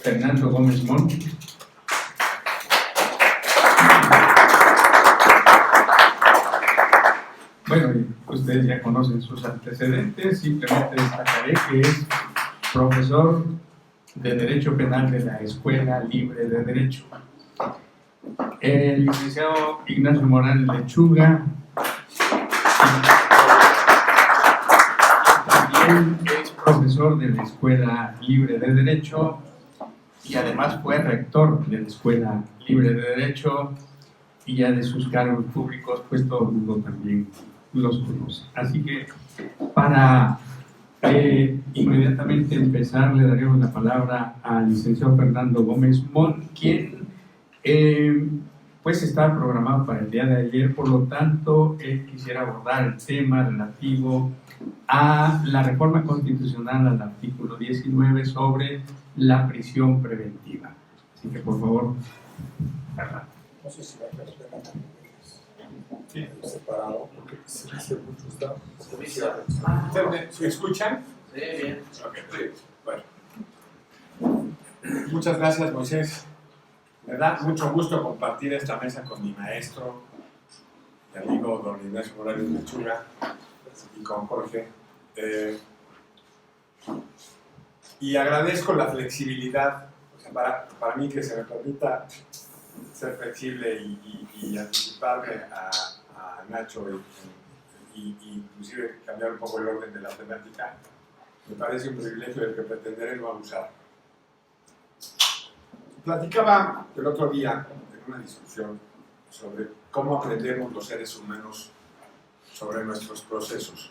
Fernando Gómez Mont. Bueno, ustedes ya conocen sus antecedentes, simplemente destacaré que es profesor de Derecho Penal de la Escuela Libre de Derecho. El licenciado Ignacio Morán Lechuga también es profesor de la Escuela Libre de Derecho y además fue rector de la Escuela Libre de Derecho, y ya de sus cargos públicos pues todo el mundo también los conoce. Así que para inmediatamente empezar le daremos la palabra al licenciado Fernando Gómez Mont, quien pues estaba programado para el día de ayer, por lo tanto él quisiera abordar el tema relativo a la reforma constitucional al artículo 19 sobre la prisión preventiva. Así que por favor, Fernando. No sé si va a tener sí, separado, porque se dice mucho está. ¿Se escuchan? Sí, bien. Ok, bueno. Muchas gracias, Moisés. Me da mucho gusto compartir esta mesa con mi maestro, mi amigo don Ignacio Morales Lechuga, y con Jorge. Y agradezco la flexibilidad, o sea, para mí que se me permita ser flexible y anticiparme a Nacho y inclusive cambiar un poco el orden de la temática. Me parece un privilegio del que pretenderé no abusar. Platicaba el otro día en una discusión sobre cómo aprendemos los seres humanos sobre nuestros procesos.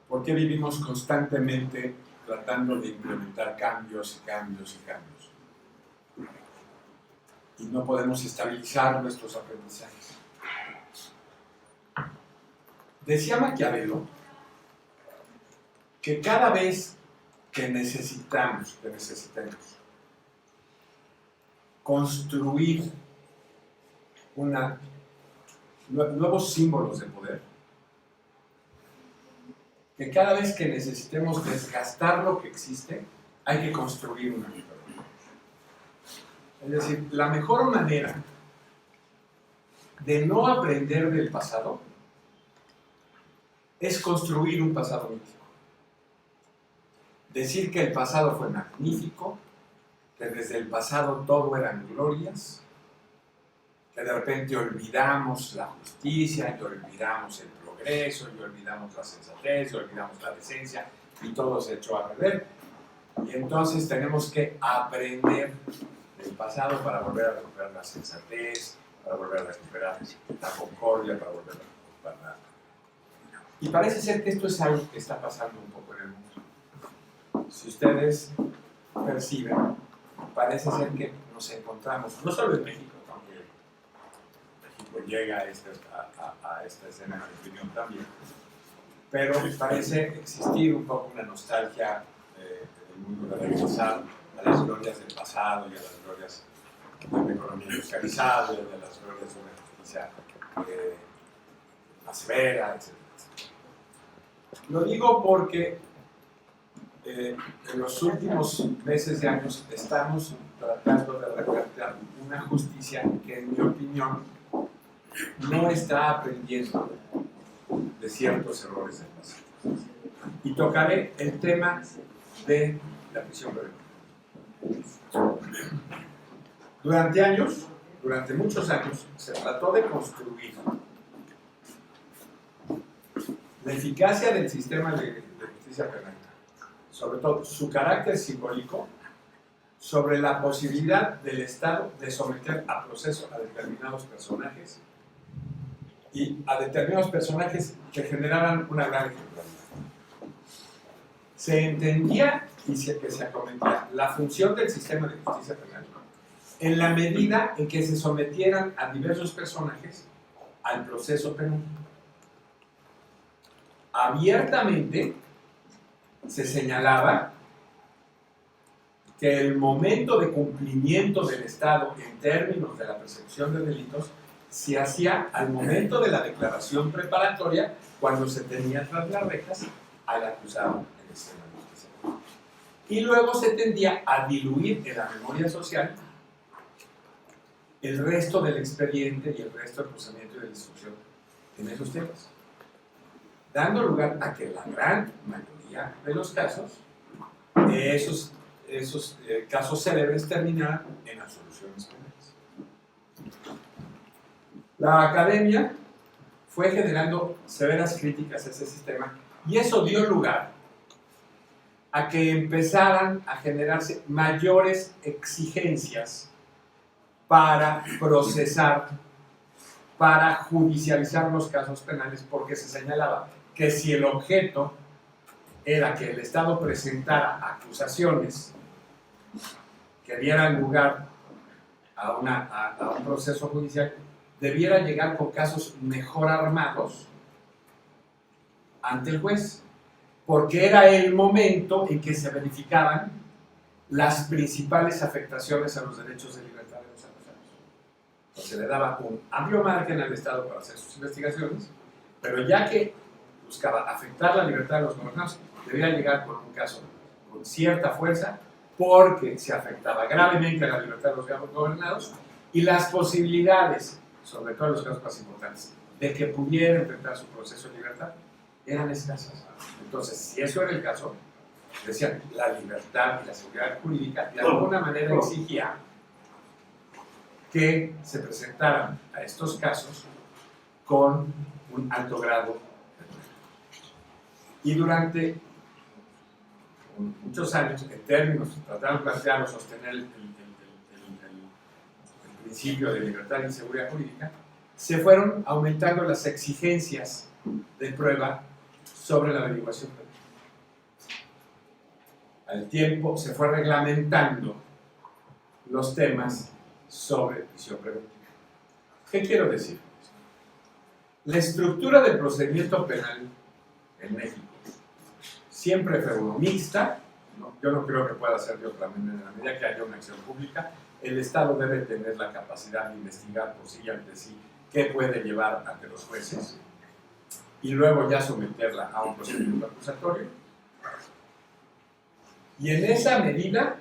¿Por qué vivimos constantemente tratando de implementar cambios? Y no podemos estabilizar nuestros aprendizajes? Decía Maquiavelo que cada vez que necesitemos construir nuevos símbolos de poder, que cada vez que necesitemos desgastar lo que existe, hay que construir una mitología. Es decir, la mejor manera de no aprender del pasado es construir un pasado mítico. Decir que el pasado fue magnífico, que desde el pasado todo eran glorias, que de repente olvidamos la justicia, y olvidamos el progreso, y olvidamos la sensatez, y olvidamos la decencia, y todo se echó a perder. Y entonces tenemos que aprender del pasado para volver a recuperar la sensatez, para volver a recuperar la concordia, para volver a recuperar Y parece ser que esto es algo que está pasando un poco en el mundo. Si ustedes perciben, parece ser que nos encontramos, no solo en México, aunque México llega a esta escena de opinión también, pero parece existir un poco una nostalgia del mundo de regresar a las glorias del pasado y a las glorias de una economía industrializada, y a las glorias de una justicia más severa, etc. Lo digo porque en los últimos meses y años estamos tratando de replantear una justicia que, en mi opinión, no está aprendiendo de ciertos errores del pasado. Y tocaré el tema de la prisión preventiva. Durante muchos años, se trató de construir la eficacia del sistema de justicia penal, sobre todo su carácter simbólico, sobre la posibilidad del Estado de someter a proceso a determinados personajes y a determinados personajes que generaran una gran ejemplaridad. Se entendía y que se acometía la función del sistema de justicia penal en la medida en que se sometieran a diversos personajes al proceso penal. Abiertamente se señalaba que el momento de cumplimiento del Estado en términos de la persecución de delitos se hacía al momento de la declaración preparatoria, cuando se tenía tras las rejas al acusado en escena de justicia. Y luego se tendía a diluir en la memoria social el resto del expediente y el resto del procedimiento y de la instrucción en esos temas, dando lugar a que la gran mayoría de los casos, esos casos célebres terminaran en absoluciones penales. La academia fue generando severas críticas a ese sistema y eso dio lugar a que empezaran a generarse mayores exigencias para procesar, para judicializar los casos penales, porque se señalaba que si el objeto era que el Estado presentara acusaciones que dieran lugar a un proceso judicial, debiera llegar con casos mejor armados ante el juez, porque era el momento en que se verificaban las principales afectaciones a los derechos de libertad de los acusados. Se le daba un amplio margen al Estado para hacer sus investigaciones, pero ya que buscaba afectar la libertad de los gobernados, debía llegar con un caso con cierta fuerza, porque se afectaba gravemente a la libertad de los gobernados y las posibilidades, sobre todo en los casos más importantes, de que pudiera enfrentar su proceso de libertad eran escasas. Entonces, si eso era el caso, decían, la libertad y la seguridad jurídica de alguna manera exigía que se presentaran a estos casos con un alto grado de prueba. Y durante muchos años, en términos, trataron de plantear o sostener el principio de libertad y seguridad jurídica, se fueron aumentando las exigencias de prueba sobre la averiguación penal. Al tiempo se fue reglamentando los temas sobre prisión preventiva. ¿Qué quiero decir? La estructura del procedimiento penal en México siempre fue uno mixta, ¿no? Yo no creo que pueda ser de otra manera. En la medida que haya una acción pública, el Estado debe tener la capacidad de investigar por sí y ante sí qué puede llevar ante los jueces y luego ya someterla a un procedimiento acusatorio. Y en esa medida,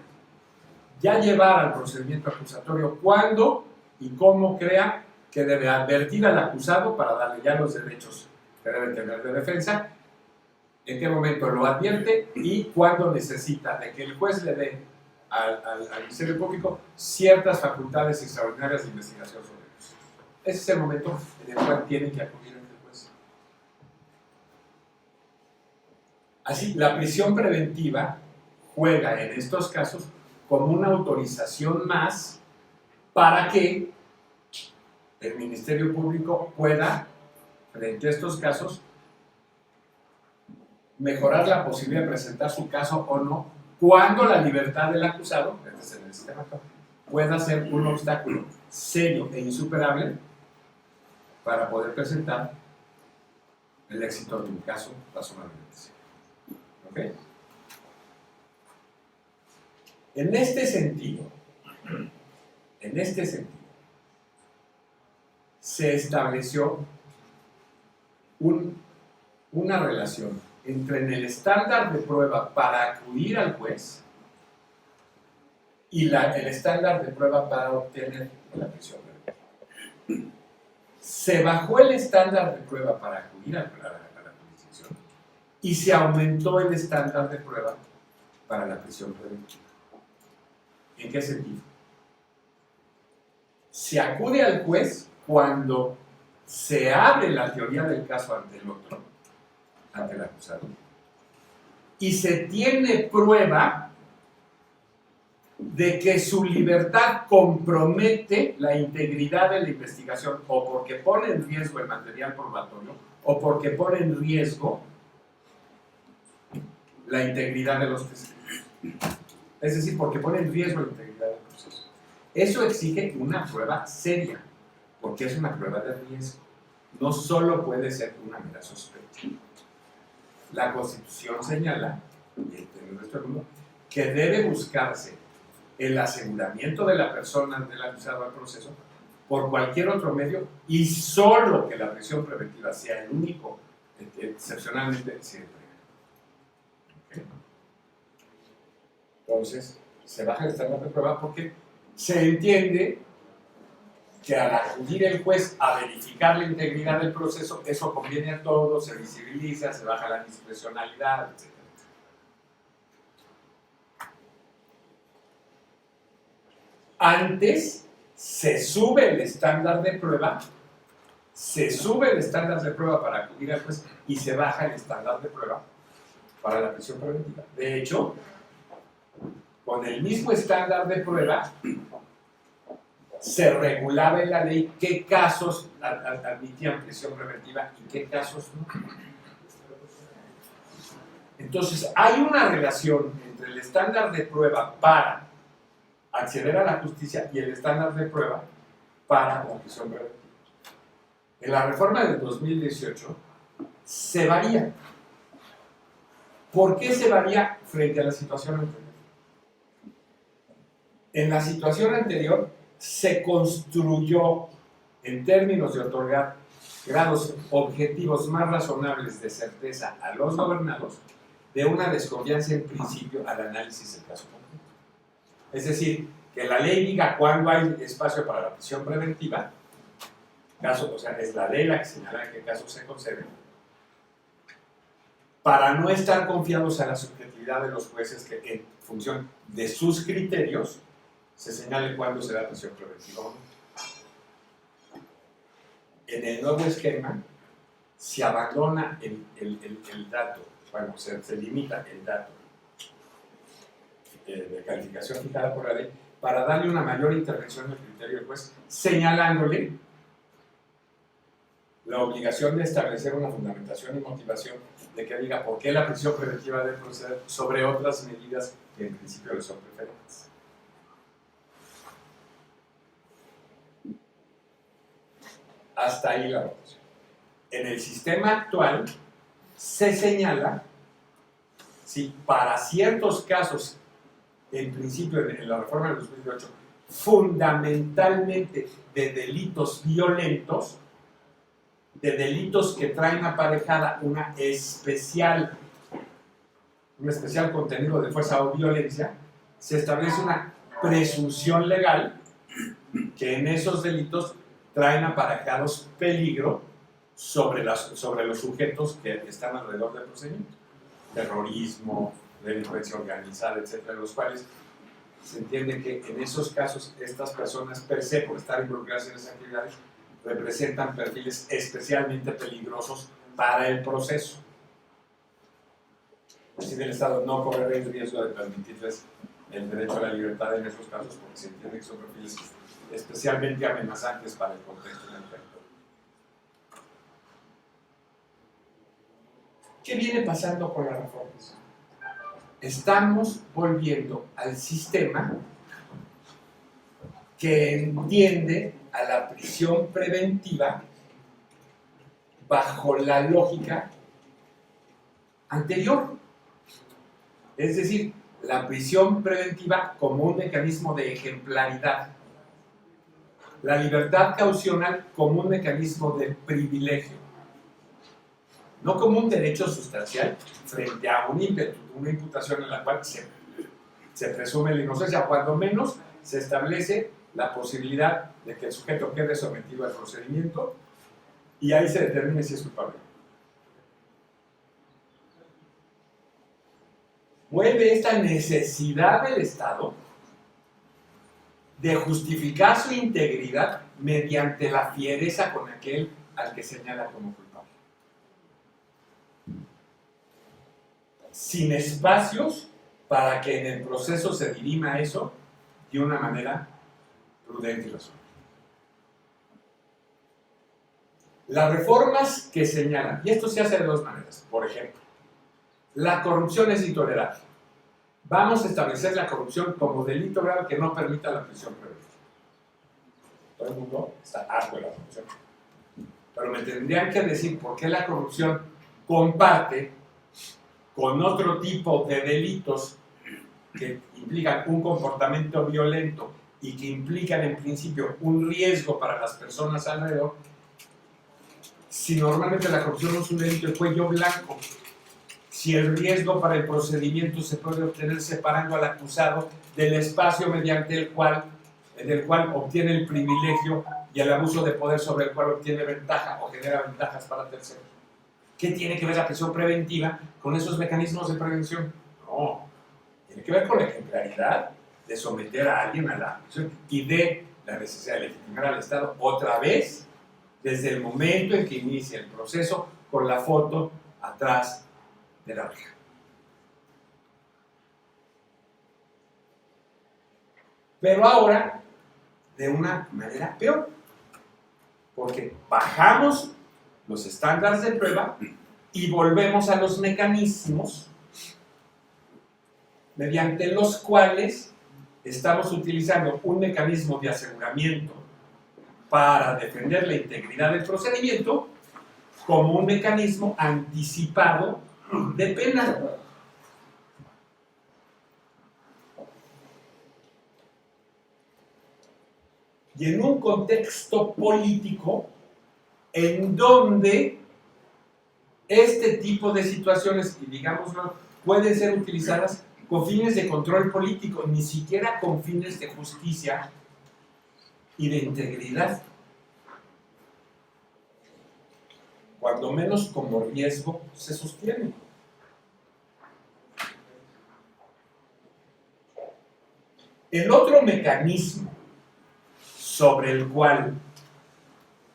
ya llevar al procedimiento acusatorio cuándo y cómo crea que debe advertir al acusado para darle ya los derechos que debe tener de defensa, en qué momento lo advierte y cuándo necesita de que el juez le dé al Ministerio Público ciertas facultades extraordinarias de investigación sobre ellos. Ese es el momento en el cual tiene que acudir ante el juez. Así, la prisión preventiva juega en estos casos como una autorización más para que el Ministerio Público pueda, frente a estos casos, mejorar la posibilidad de presentar su caso o no, cuando la libertad del acusado, este es el sistema, pueda ser un obstáculo serio e insuperable para poder presentar el éxito de un caso razonablemente serio. ¿Ok? En este sentido, se estableció una relación entre el estándar de prueba para acudir al juez y el estándar de prueba para obtener la prisión preventiva. Se bajó el estándar de prueba para acudir a la jurisdicción y se aumentó el estándar de prueba para la prisión preventiva. ¿En qué sentido? Se acude al juez cuando se abre la teoría del caso ante el otro, ante el acusado, y se tiene prueba de que su libertad compromete la integridad de la investigación, o porque pone en riesgo el material probatorio, o porque pone en riesgo la integridad de los testigos. Es decir, porque pone en riesgo la integridad del proceso. Eso exige una prueba seria, porque es una prueba de riesgo. No solo puede ser una mera sospecha. La Constitución señala, y en nuestro mundo, que debe buscarse el aseguramiento de la persona del acusado al proceso por cualquier otro medio y solo que la prisión preventiva sea el único, excepcionalmente, siempre. ¿Okay? Entonces, se baja el estándar de prueba porque se entiende que al acudir el juez a verificar la integridad del proceso, eso conviene a todos, se visibiliza, se baja la discrecionalidad, etc. Antes se sube el estándar de prueba, para acudir al juez y se baja el estándar de prueba para la prisión preventiva. De hecho, con el mismo estándar de prueba, se regulaba en la ley qué casos admitían prisión preventiva y qué casos no. Entonces, hay una relación entre el estándar de prueba para acceder a la justicia y el estándar de prueba para la prisión preventiva. En la reforma del 2018 se varía. ¿Por qué se varía frente a la situación anterior? En la situación anterior se construyó, en términos de otorgar grados objetivos más razonables de certeza a los gobernados, de una desconfianza en principio al análisis del caso concreto. Es decir, que la ley diga cuándo hay espacio para la prisión preventiva, o sea, es la ley la que señala en qué casos se concede, para no estar confiados a la subjetividad de los jueces que en función de sus criterios se señale cuándo será prisión preventiva o no. En el nuevo esquema se abandona el dato, bueno, se limita el dato de calificación fijada por la ley para darle una mayor intervención al criterio del juez, señalándole la obligación de establecer una fundamentación y motivación de que diga por qué la prisión preventiva debe proceder sobre otras medidas que en principio le son preferentes. Hasta ahí la votación. En el sistema actual se señala si para ciertos casos, en principio en la reforma del 2008, fundamentalmente de delitos violentos, de delitos que traen aparejada un especial contenido de fuerza o violencia, se establece una presunción legal que en esos delitos traen aparejados peligro sobre los sujetos que están alrededor del procedimiento. Terrorismo, delincuencia organizada, etcétera, los cuales se entiende que en esos casos estas personas per se, por estar involucradas en esas actividades, representan perfiles especialmente peligrosos para el proceso. Así el Estado no corre el riesgo de permitirles el derecho a la libertad en esos casos porque se entiende que son perfiles especialmente amenazantes para el contexto del efecto. ¿Qué viene pasando con las reformas? Estamos volviendo al sistema que entiende a la prisión preventiva bajo la lógica anterior. Es decir, la prisión preventiva como un mecanismo de ejemplaridad. La libertad caucional como un mecanismo de privilegio. No como un derecho sustancial frente a una imputación en la cual se presume la inocencia, cuando menos se establece la posibilidad de que el sujeto quede sometido al procedimiento y ahí se determine si es culpable. Vuelve esta necesidad del Estado de justificar su integridad mediante la fiereza con aquel al que señala como culpable. Sin espacios para que en el proceso se dirima eso de una manera prudente y razonable. Las reformas que señalan, y esto se hace de dos maneras, por ejemplo, la corrupción es intolerable. Vamos a establecer la corrupción como delito grave que no permita la prisión preventiva. Todo el mundo está harto de la corrupción. Pero me tendrían que decir por qué la corrupción comparte con otro tipo de delitos que implican un comportamiento violento y que implican en principio un riesgo para las personas alrededor, si normalmente la corrupción no es un delito de cuello blanco, si el riesgo para el procedimiento se puede obtener separando al acusado del espacio mediante el cual obtiene el privilegio y el abuso de poder sobre el cual obtiene ventaja o genera ventajas para terceros. ¿Qué tiene que ver la prisión preventiva con esos mecanismos de prevención? No, tiene que ver con la ejemplaridad de someter a alguien a la prisión y de la necesidad de legitimar al Estado otra vez desde el momento en que inicia el proceso con la foto atrás de la oreja. Pero ahora de una manera peor, porque bajamos los estándares de prueba y volvemos a los mecanismos mediante los cuales estamos utilizando un mecanismo de aseguramiento para defender la integridad del procedimiento como un mecanismo anticipado de pena. Y en un contexto político en donde este tipo de situaciones, y digámoslo, pueden ser utilizadas con fines de control político, ni siquiera con fines de justicia y de integridad. Cuando menos como riesgo se sostiene. El otro mecanismo sobre el cual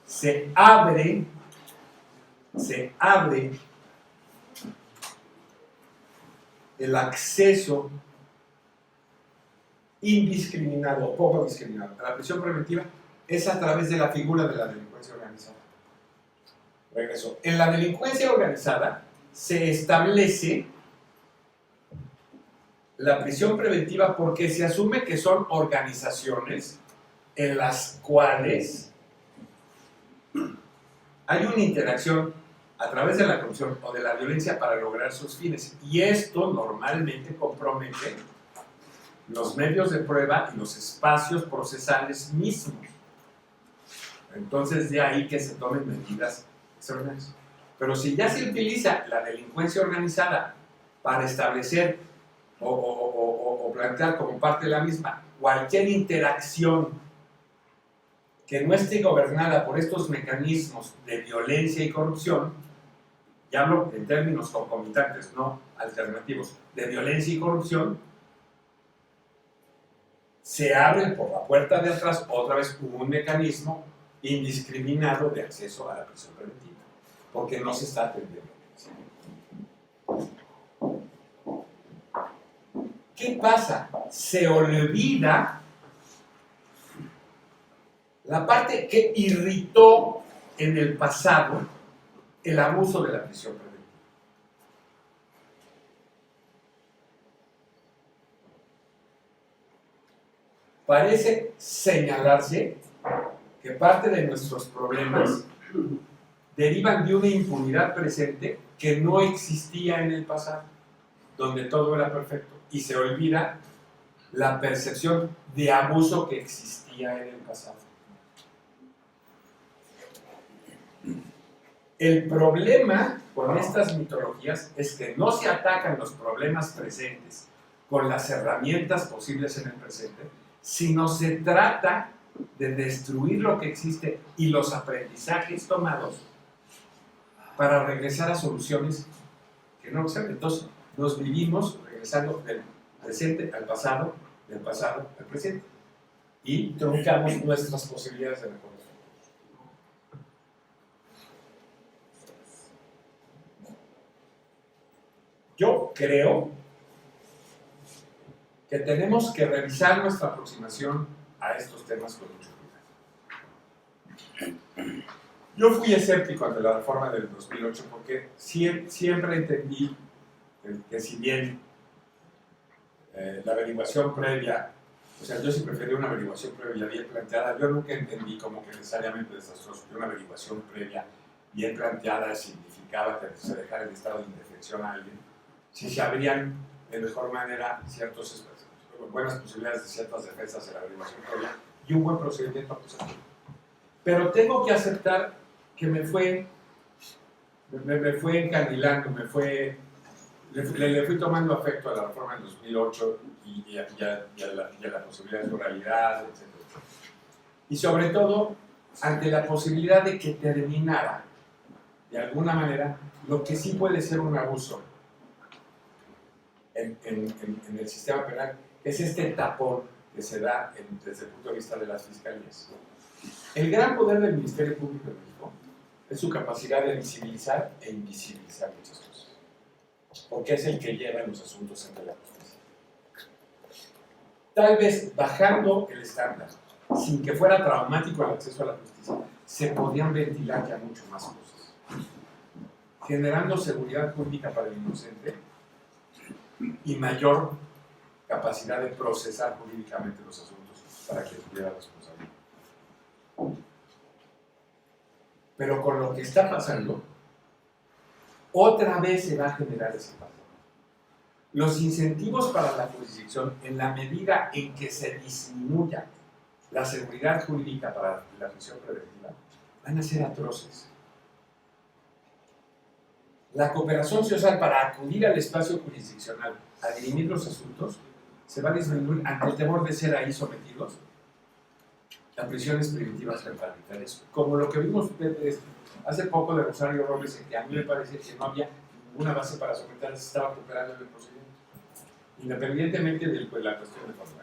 se abre el acceso indiscriminado o poco discriminado a la prisión preventiva es a través de la figura de la delincuencia organizada. Regreso. En la delincuencia organizada se establece la prisión preventiva porque se asume que son organizaciones en las cuales hay una interacción a través de la corrupción o de la violencia para lograr sus fines, y esto normalmente compromete los medios de prueba y los espacios procesales mismos. Entonces de ahí que se tomen medidas extraordinarias. Pero si ya se utiliza la delincuencia organizada para establecer o plantear como parte de la misma cualquier interacción que no esté gobernada por estos mecanismos de violencia y corrupción, y hablo en términos concomitantes, no alternativos, de violencia y corrupción, se abre por la puerta de atrás otra vez un mecanismo indiscriminado de acceso a la prisión preventiva, porque no se está atendiendo. ¿Qué pasa? Se olvida la parte que irritó en el pasado el abuso de la prisión preventiva. Parece señalarse que parte de nuestros problemas derivan de una impunidad presente que no existía en el pasado, donde todo era perfecto, y se olvida la percepción de abuso que existía en el pasado. El problema con estas mitologías es que no se atacan los problemas presentes con las herramientas posibles en el presente, sino se trata de destruir lo que existe y los aprendizajes tomados para regresar a soluciones que no existen. Entonces, nos vivimos regresando del presente al pasado, del pasado al presente, y truncamos nuestras posibilidades de mejora. Yo creo que tenemos que revisar nuestra aproximación a estos temas con mucho cuidado. Yo fui escéptico ante la reforma del 2008 porque siempre entendí que si bien la averiguación previa, o sea, yo sí preferí una averiguación previa bien planteada, yo nunca entendí como que necesariamente desastroso que una averiguación previa bien planteada significaba que se dejara en estado de indefensión a alguien, si se abrían de mejor manera buenas posibilidades de ciertas defensas en la averiguación previa y un buen procedimiento acusatorio. Pero tengo que aceptar que me fue encandilando, me fue le fui tomando afecto a la reforma en 2008 y a la posibilidad de su realidad, etc. Y sobre todo, ante la posibilidad de que terminara, de alguna manera, lo que sí puede ser un abuso en el sistema penal, es este tapón que se da desde el punto de vista de las fiscalías. El gran poder del Ministerio Público de México es su capacidad de visibilizar e invisibilizar muchas cosas, porque es el que lleva los asuntos ante la justicia. Tal vez bajando el estándar, sin que fuera traumático el acceso a la justicia, se podrían ventilar ya mucho más cosas, generando seguridad jurídica para el inocente y mayor capacidad de procesar jurídicamente los asuntos para quien tuviera responsabilidad. Pero con lo que está pasando, otra vez se va a generar ese paso. Los incentivos para la jurisdicción, en la medida en que se disminuya la seguridad jurídica para la prisión preventiva, van a ser atroces. La cooperación social para acudir al espacio jurisdiccional a dirimir los asuntos se va a disminuir ante el temor de ser ahí sometidos a prisiones primitivas totalitarias, como lo que vimos hace poco de Rosario Robles, en que a mí me parece que no había ninguna base para someterse, se estaba cooperando en el procedimiento, independientemente de la cuestión de forma.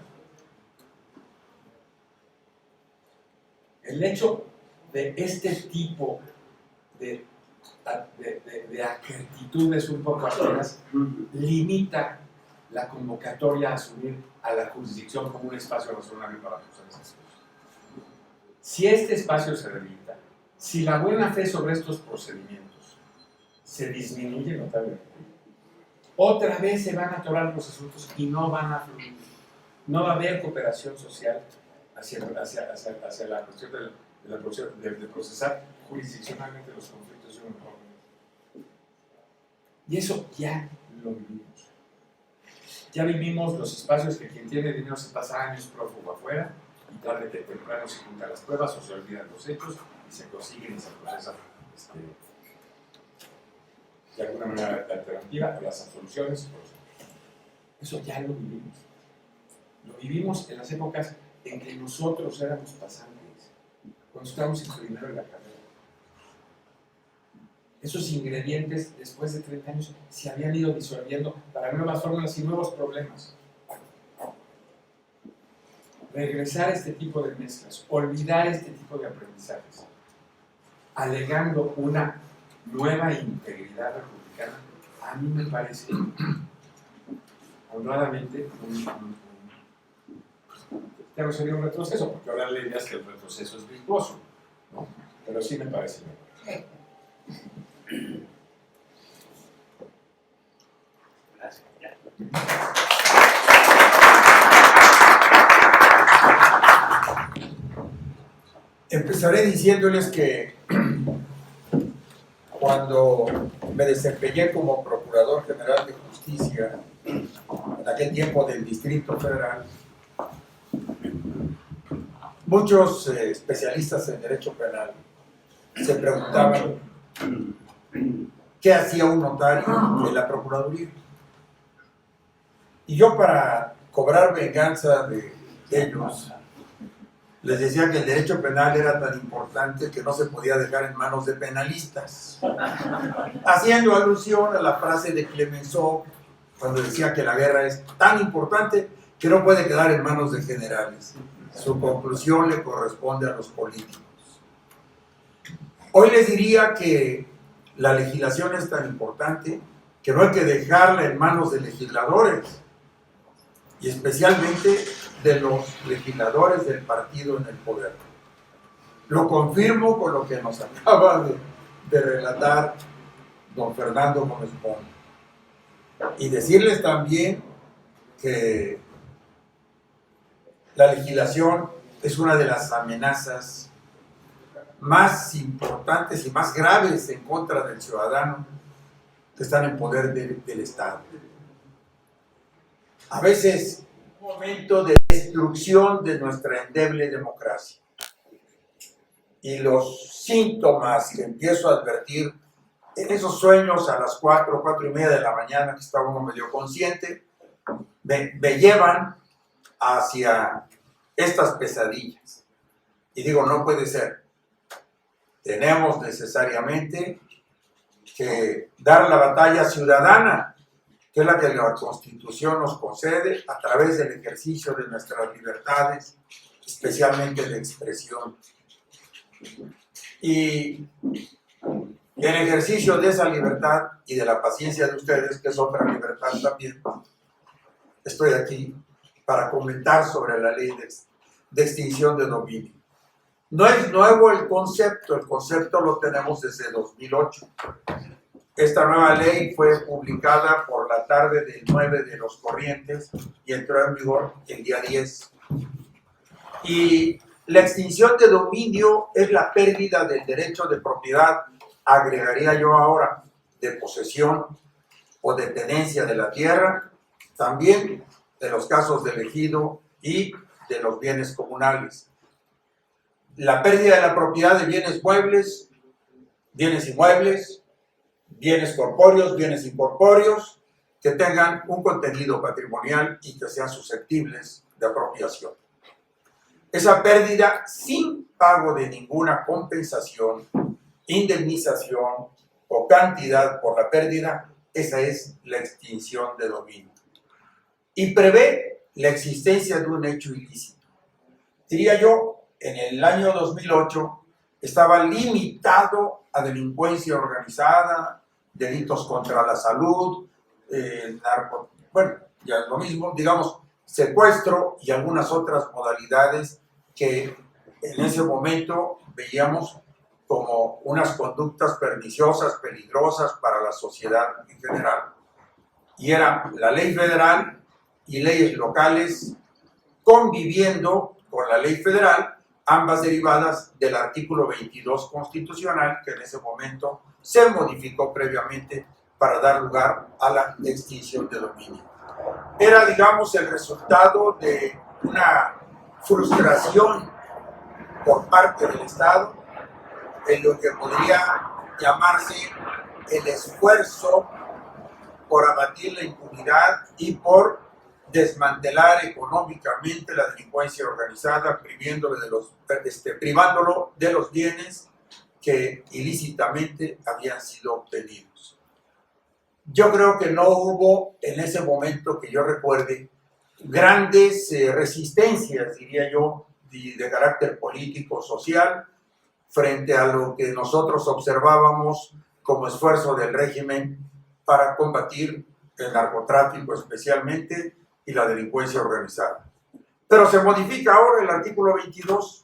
El hecho de este tipo de actitudes un poco arteras limita la convocatoria a asumir a la jurisdicción como un espacio razonable para procesar esas cosas. Si este espacio se debilita, si la buena fe sobre estos procedimientos se disminuye notablemente, otra vez se van a atorar los asuntos y no van a fluir. No va a haber cooperación social hacia la cuestión de procesar jurisdiccionalmente los conflictos de una mejor manera. Y eso ya lo vivimos. Ya vivimos los espacios que quien tiene dinero se pasa años prófugo afuera y tarde que temprano se juntan las pruebas o se olvidan los hechos y se consiguen y se procesan de alguna manera de alternativa a las absoluciones. Eso ya lo vivimos. Lo vivimos en las épocas en que nosotros éramos pasantes, cuando estábamos en primero en la carrera. Esos ingredientes, después de 30 años, se habían ido disolviendo para nuevas fórmulas y nuevos problemas. Regresar a este tipo de mezclas, olvidar este tipo de aprendizajes, alegando una nueva integridad republicana, a mí me parece honradamente no sería un retroceso, porque ahora la idea es que el retroceso es virtuoso, ¿no? Pero sí me parece mejor. Gracias. Empezaré diciéndoles que cuando me desempeñé como Procurador General de Justicia, en aquel tiempo del Distrito Federal, muchos especialistas en derecho penal se preguntaban qué hacía un notario en la Procuraduría. Y yo, para cobrar venganza de ellos, les decía que el derecho penal era tan importante que no se podía dejar en manos de penalistas, haciendo alusión a la frase de Clemenceau cuando decía que la guerra es tan importante que no puede quedar en manos de generales. Su conclusión le corresponde a los políticos. Hoy les diría que la legislación es tan importante que no hay que dejarla en manos de legisladores, y especialmente de los legisladores del partido en el poder. Lo confirmo con lo que nos acaba de relatar don Fernando Gómez Moura. Y decirles también que la legislación es una de las amenazas más importantes y más graves en contra del ciudadano que están en poder del Estado. A veces, un momento de destrucción de nuestra endeble democracia. Y los síntomas que empiezo a advertir En esos sueños a las 4, 4:30 de la mañana, que estaba uno medio consciente, me llevan hacia estas pesadillas. Y digo, no puede ser. Tenemos necesariamente que dar la batalla ciudadana, que es la que la Constitución nos concede a través del ejercicio de nuestras libertades, especialmente de expresión. Y en ejercicio de esa libertad y de la paciencia de ustedes, que es otra libertad también, estoy aquí para comentar sobre la ley de extinción de dominio. No es nuevo el concepto lo tenemos desde 2008. Esta nueva ley fue publicada por la tarde del 9 de los corrientes y entró en vigor el día 10. Y la extinción de dominio es la pérdida del derecho de propiedad, agregaría yo ahora, de posesión o de tenencia de la tierra, también de los casos de ejido y de los bienes comunales. La pérdida de la propiedad de bienes muebles, bienes inmuebles, bienes corpóreos, bienes incorpóreos, que tengan un contenido patrimonial y que sean susceptibles de apropiación. Esa pérdida sin pago de ninguna compensación, indemnización o cantidad por la pérdida, esa es la extinción de dominio. Y prevé la existencia de un hecho ilícito. Diría yo, en el año 2008 estaba limitado a delincuencia organizada, delitos contra la salud, bueno, ya es lo mismo, digamos, secuestro y algunas otras modalidades que en ese momento veíamos como unas conductas perniciosas, peligrosas para la sociedad en general. Y era la ley federal y leyes locales conviviendo con la ley federal, ambas derivadas del artículo 22 constitucional, que en ese momento se modificó previamente para dar lugar a la extinción de dominio. Era, digamos, el resultado de una frustración por parte del Estado en lo que podría llamarse el esfuerzo por abatir la impunidad y por desmantelar económicamente la delincuencia organizada, privándolo de los bienes que ilícitamente habían sido obtenidos. Yo creo que no hubo en ese momento, que yo recuerde, grandes resistencias, diría yo, de carácter político, social, frente a lo que nosotros observábamos como esfuerzo del régimen para combatir el narcotráfico especialmente y la delincuencia organizada. Pero se modifica ahora el artículo 22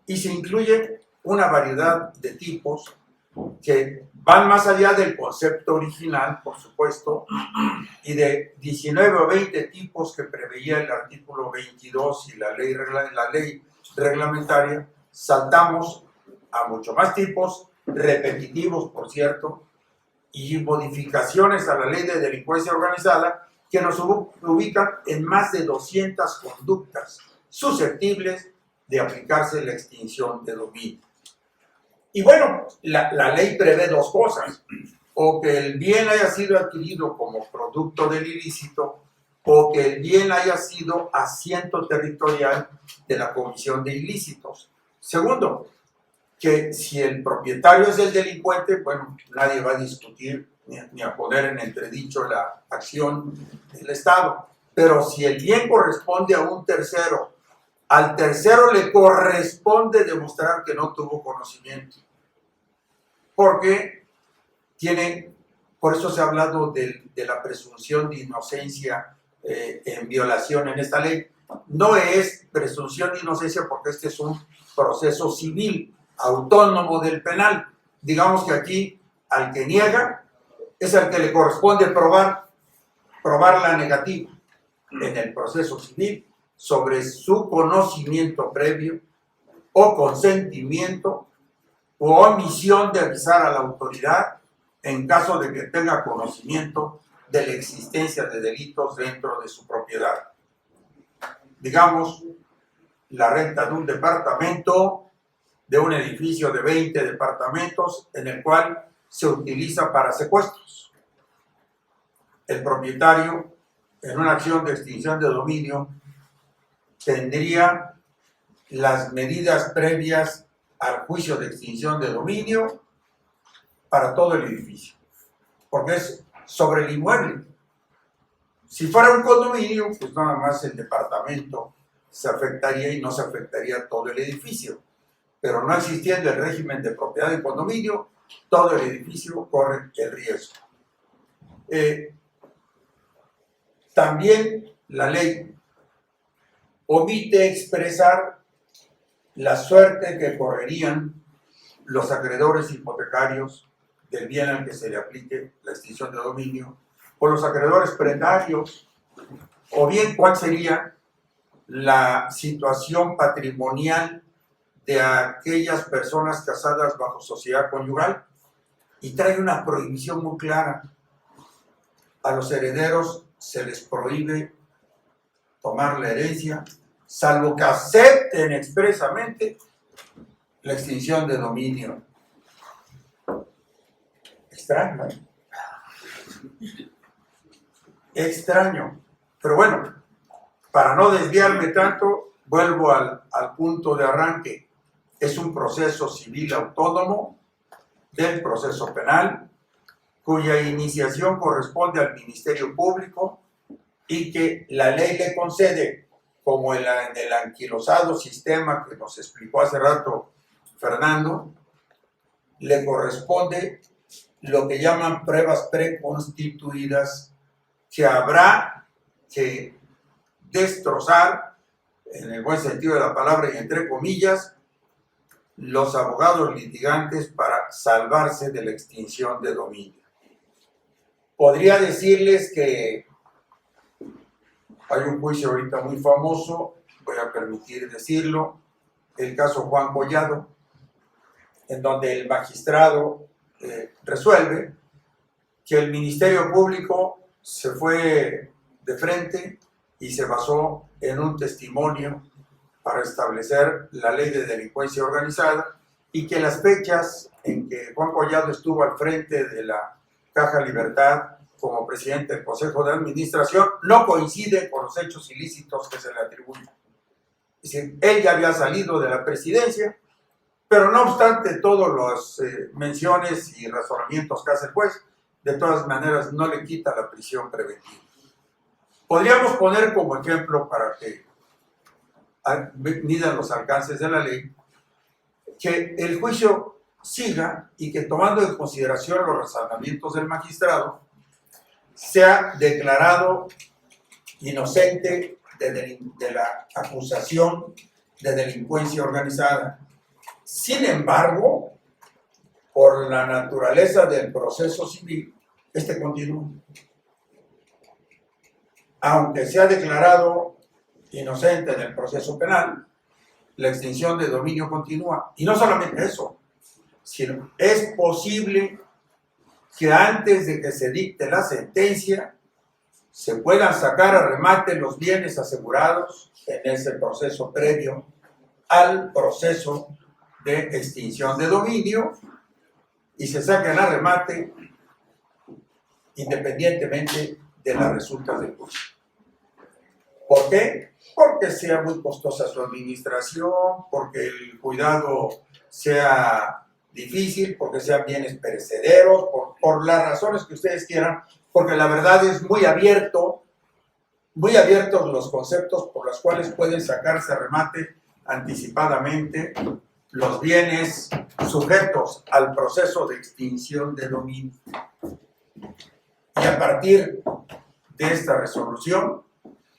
y se incluye una variedad de tipos que van más allá del concepto original, por supuesto, y de 19 o 20 tipos que preveía el artículo 22 y la ley reglamentaria, saltamos a mucho más tipos, repetitivos, por cierto, y modificaciones a la ley de delincuencia organizada que nos ubican en más de 200 conductas susceptibles de aplicarse la extinción de dominio. Y bueno, la ley prevé dos cosas: o que el bien haya sido adquirido como producto del ilícito, o que el bien haya sido asiento territorial de la comisión de ilícitos. Segundo, que si el propietario es el delincuente, bueno, nadie va a discutir ni a poner en entredicho la acción del Estado. Pero si el bien corresponde a un tercero, al tercero le corresponde demostrar que no tuvo conocimiento. Porque por eso se ha hablado de la presunción de inocencia en violación en esta ley. No es presunción de inocencia porque este es un proceso civil autónomo del penal. Digamos que aquí al que niega es al que le corresponde probar la negativa en el proceso civil sobre su conocimiento previo o consentimiento o omisión de avisar a la autoridad en caso de que tenga conocimiento de la existencia de delitos dentro de su propiedad. Digamos, la renta de un departamento, de un edificio de 20 departamentos, en el cual se utiliza para secuestros. El propietario, en una acción de extinción de dominio, tendría las medidas previas al juicio de extinción de dominio para todo el edificio, porque es sobre el inmueble. Si fuera un condominio, pues nada más el departamento se afectaría y no se afectaría todo el edificio. Pero no existiendo el régimen de propiedad de condominio, todo el edificio corre el riesgo. También la ley omite expresar la suerte que correrían los acreedores hipotecarios del bien al que se le aplique la extinción de dominio, o los acreedores prendarios, o bien cuál sería la situación patrimonial de aquellas personas casadas bajo sociedad conyugal, y trae una prohibición muy clara. A los herederos se les prohíbe tomar la herencia, salvo que acepten expresamente la extinción de dominio. Extraño, ¿eh? Extraño. Pero bueno, para no desviarme tanto, vuelvo al punto de arranque. Es un proceso civil autónomo del proceso penal, cuya iniciación corresponde al Ministerio Público y que la ley le concede, como en el anquilosado sistema que nos explicó hace rato Fernando, le corresponde lo que llaman pruebas preconstituidas, que habrá que destrozar, en el buen sentido de la palabra y entre comillas, los abogados litigantes para salvarse de la extinción de dominio. Podría decirles que hay un juicio ahorita muy famoso, voy a permitir decirlo, el caso Juan Collado, en donde el magistrado resuelve que el Ministerio Público se fue de frente y se basó en un testimonio para establecer la ley de delincuencia organizada, y que las fechas en que Juan Collado estuvo al frente de la Caja Libertad como presidente del Consejo de Administración no coinciden con los hechos ilícitos que se le atribuyen. Es decir, él ya había salido de la presidencia, pero no obstante todas las menciones y razonamientos que hace el juez, de todas maneras no le quita la prisión preventiva. Podríamos poner como ejemplo, para que midan los alcances de la ley, que el juicio siga y que, tomando en consideración los razonamientos del magistrado, sea declarado inocente de la acusación de delincuencia organizada. Sin embargo, por la naturaleza del proceso civil, este continúa. Aunque sea declarado inocente en el proceso penal, la extinción de dominio continúa. Y no solamente eso, sino es posible que antes de que se dicte la sentencia se puedan sacar a remate los bienes asegurados en ese proceso previo al proceso de extinción de dominio, y se saquen a remate independientemente de las resultas del juicio. ¿Por qué? Porque sea muy costosa su administración, porque el cuidado sea difícil, porque sean bienes perecederos, por las razones que ustedes quieran, porque la verdad es muy abiertos los conceptos por los cuales pueden sacarse a remate anticipadamente los bienes sujetos al proceso de extinción de dominio. Y a partir de esta resolución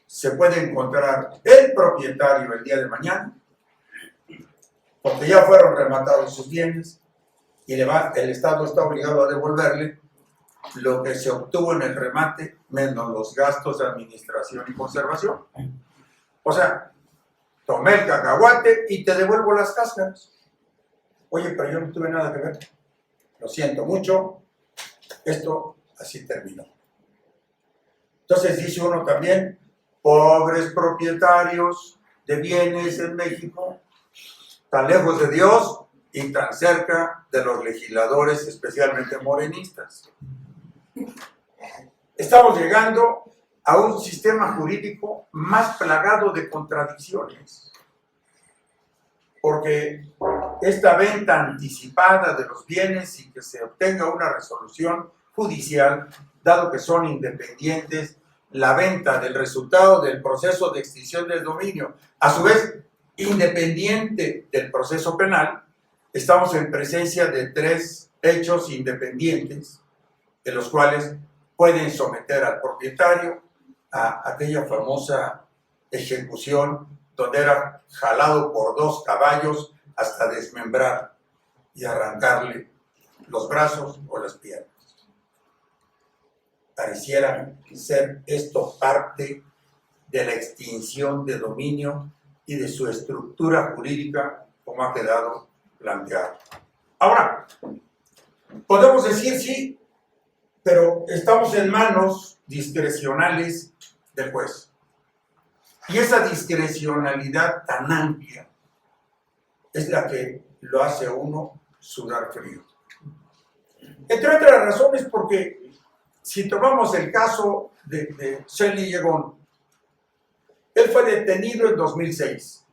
se puede encontrar el propietario el día de mañana, porque ya fueron rematados sus bienes, y el Estado está obligado a devolverle lo que se obtuvo en el remate, menos los gastos de administración y conservación. O sea, tomé el cacahuate y te devuelvo las cáscaras. Oye, pero yo no tuve nada que ver. Lo siento mucho, esto así terminó. Entonces dice uno también, pobres propietarios de bienes en México, tan lejos de Dios y tan cerca de los legisladores, especialmente morenistas. Estamos llegando a un sistema jurídico más plagado de contradicciones, porque esta venta anticipada de los bienes y que se obtenga una resolución judicial, dado que son independientes, la venta del resultado del proceso de extinción del dominio, a su vez independiente del proceso penal, estamos en presencia de tres hechos independientes, de los cuales pueden someter al propietario a aquella famosa ejecución donde era jalado por 2 caballos hasta desmembrar y arrancarle los brazos o las piernas. Pareciera ser esto parte de la extinción de dominio y de su estructura jurídica como ha quedado planteado. Ahora, podemos decir sí, pero estamos en manos discrecionales del juez. Y esa discrecionalidad tan amplia es la que lo hace a uno sudar frío. Entre otras razones porque si tomamos el caso de Shelley Yegón, él fue detenido en 2006.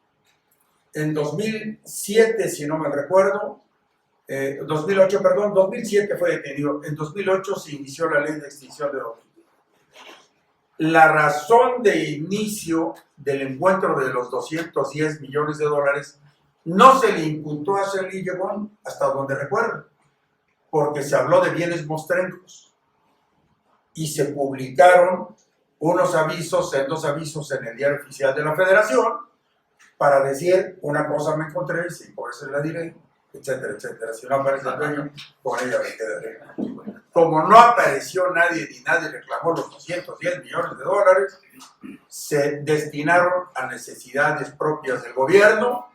En 2007, si no me recuerdo, 2007 fue detenido. En 2008 se inició la ley de extinción de dominio. La razón de inicio del encuentro de los 210 millones de dólares no se le imputó a Shelley Yegón, hasta donde recuerdo, porque se habló de bienes mostrencos y se publicaron unos avisos, sendos avisos en el Diario Oficial de la Federación para decir una cosa me encontré, si por eso la diré, etcétera, etcétera. Si no aparece el dueño, con ella me quedaré. Como no apareció nadie ni nadie reclamó los 210 millones de dólares, se destinaron a necesidades propias del gobierno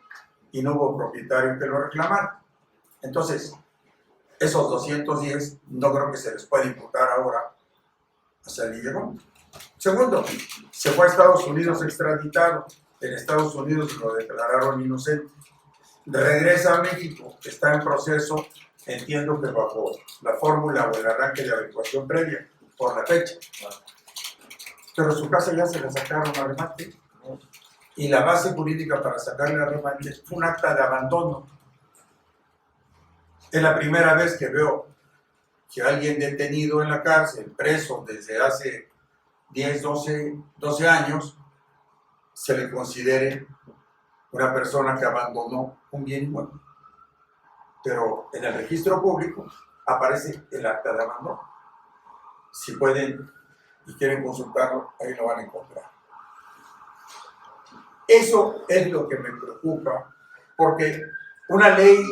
y no hubo propietario que lo reclamara. Entonces, esos 210 no creo que se les pueda imputar ahora a Shelley Yegón. Segundo, se fue a Estados Unidos extraditado. En Estados Unidos lo declararon inocente. Regresa a México, está en proceso, entiendo que bajo la fórmula o el arranque de adecuación previa, por la fecha. Pero su casa ya se la sacaron a remate. Y la base jurídica para sacarle a remate fue un acta de abandono. Es la primera vez que veo que alguien detenido en la cárcel, preso desde hace 10, 12 años, se le considere una persona que abandonó un bien inmueble. Pero en el registro público aparece el acta de abandono. Si pueden y quieren consultarlo, ahí lo van a encontrar. Eso es lo que me preocupa, porque una ley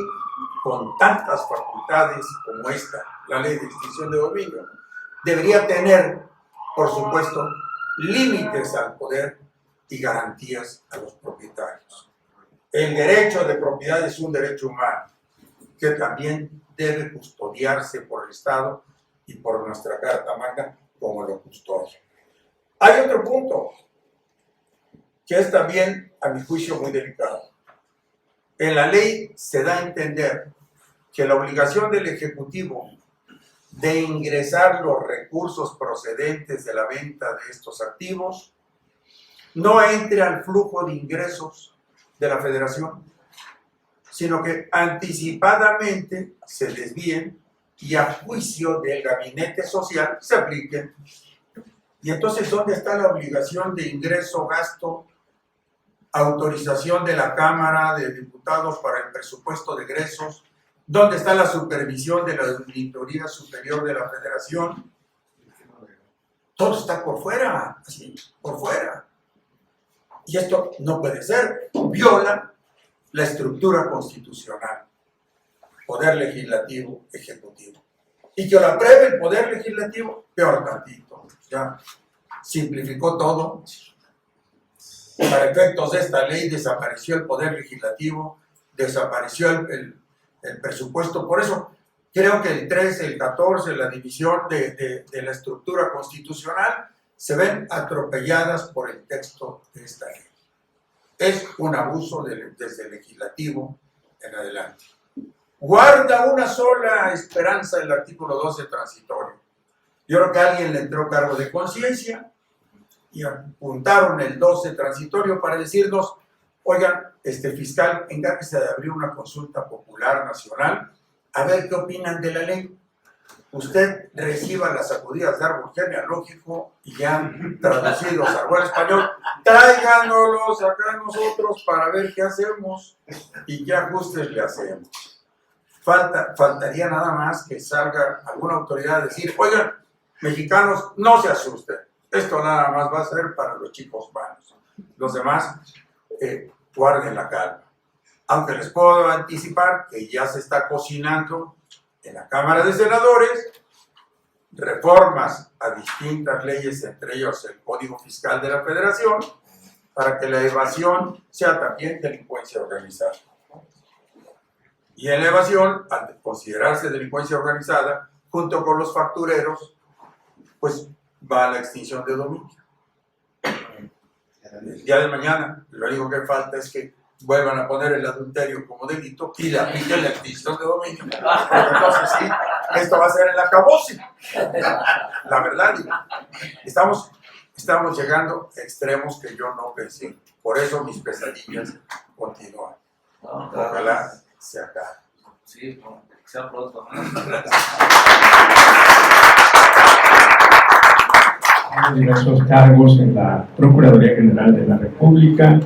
con tantas facultades como esta, la ley de extinción de dominio, debería tener, por supuesto, límites al poder y garantías a los propietarios. El derecho de propiedad es un derecho humano que también debe custodiarse por el Estado y por nuestra Carta Magna como lo custodia. Hay otro punto que es también, a mi juicio, muy delicado. En la ley se da a entender que la obligación del Ejecutivo de ingresar los recursos procedentes de la venta de estos activos no entre al flujo de ingresos de la Federación, sino que anticipadamente se desvíen y a juicio del gabinete social se apliquen. Y entonces, ¿dónde está la obligación de ingreso, gasto, autorización de la Cámara de Diputados para el presupuesto de egresos? ¿Dónde está la supervisión de la Auditoría Superior de la Federación? Todo está por fuera, así, por fuera. Y esto no puede ser, viola la estructura constitucional, poder legislativo, ejecutivo. Y que lo apruebe el poder legislativo, peor tantito, ya simplificó todo. Para efectos de esta ley desapareció el poder legislativo, desapareció el presupuesto. Por eso creo que el 13, el 14, la división de la estructura constitucional se ven atropelladas por el texto de esta ley. Es un abuso desde el legislativo en adelante. guarda una sola esperanza el artículo 12 transitorio. Yo creo que a alguien le entró cargo de conciencia y apuntaron el 12 transitorio para decirnos, oigan, fiscal, encárguese de abrir una consulta popular nacional, a ver qué opinan de la ley. Usted reciba las sacudidas de árbol genealógico y ya traducidos al buen español, tráiganoslos acá a nosotros para ver qué hacemos y qué ajustes le hacemos. Faltaría nada más que salga alguna autoridad a decir, oigan, mexicanos, no se asusten, esto nada más va a ser para los chicos malos. Los demás, guarden la calma. Aunque les puedo anticipar que ya se está cocinando en la Cámara de Senadores reformas a distintas leyes, entre ellos el Código Fiscal de la Federación, para que la evasión sea también delincuencia organizada. Y en la evasión, al considerarse delincuencia organizada, junto con los factureros, pues va a la extinción de dominio. El día de mañana, lo único que falta es que vuelvan a poner el adulterio como delito y le apliquen la extinción de dominio. Pero entonces sí, esto va a ser el acabose. La verdad, estamos llegando a extremos que yo no pensé. Por eso mis pesadillas continúan. Ojalá se acabe. Sí, que sea pronto. Diversos cargos en la Procuraduría General de la República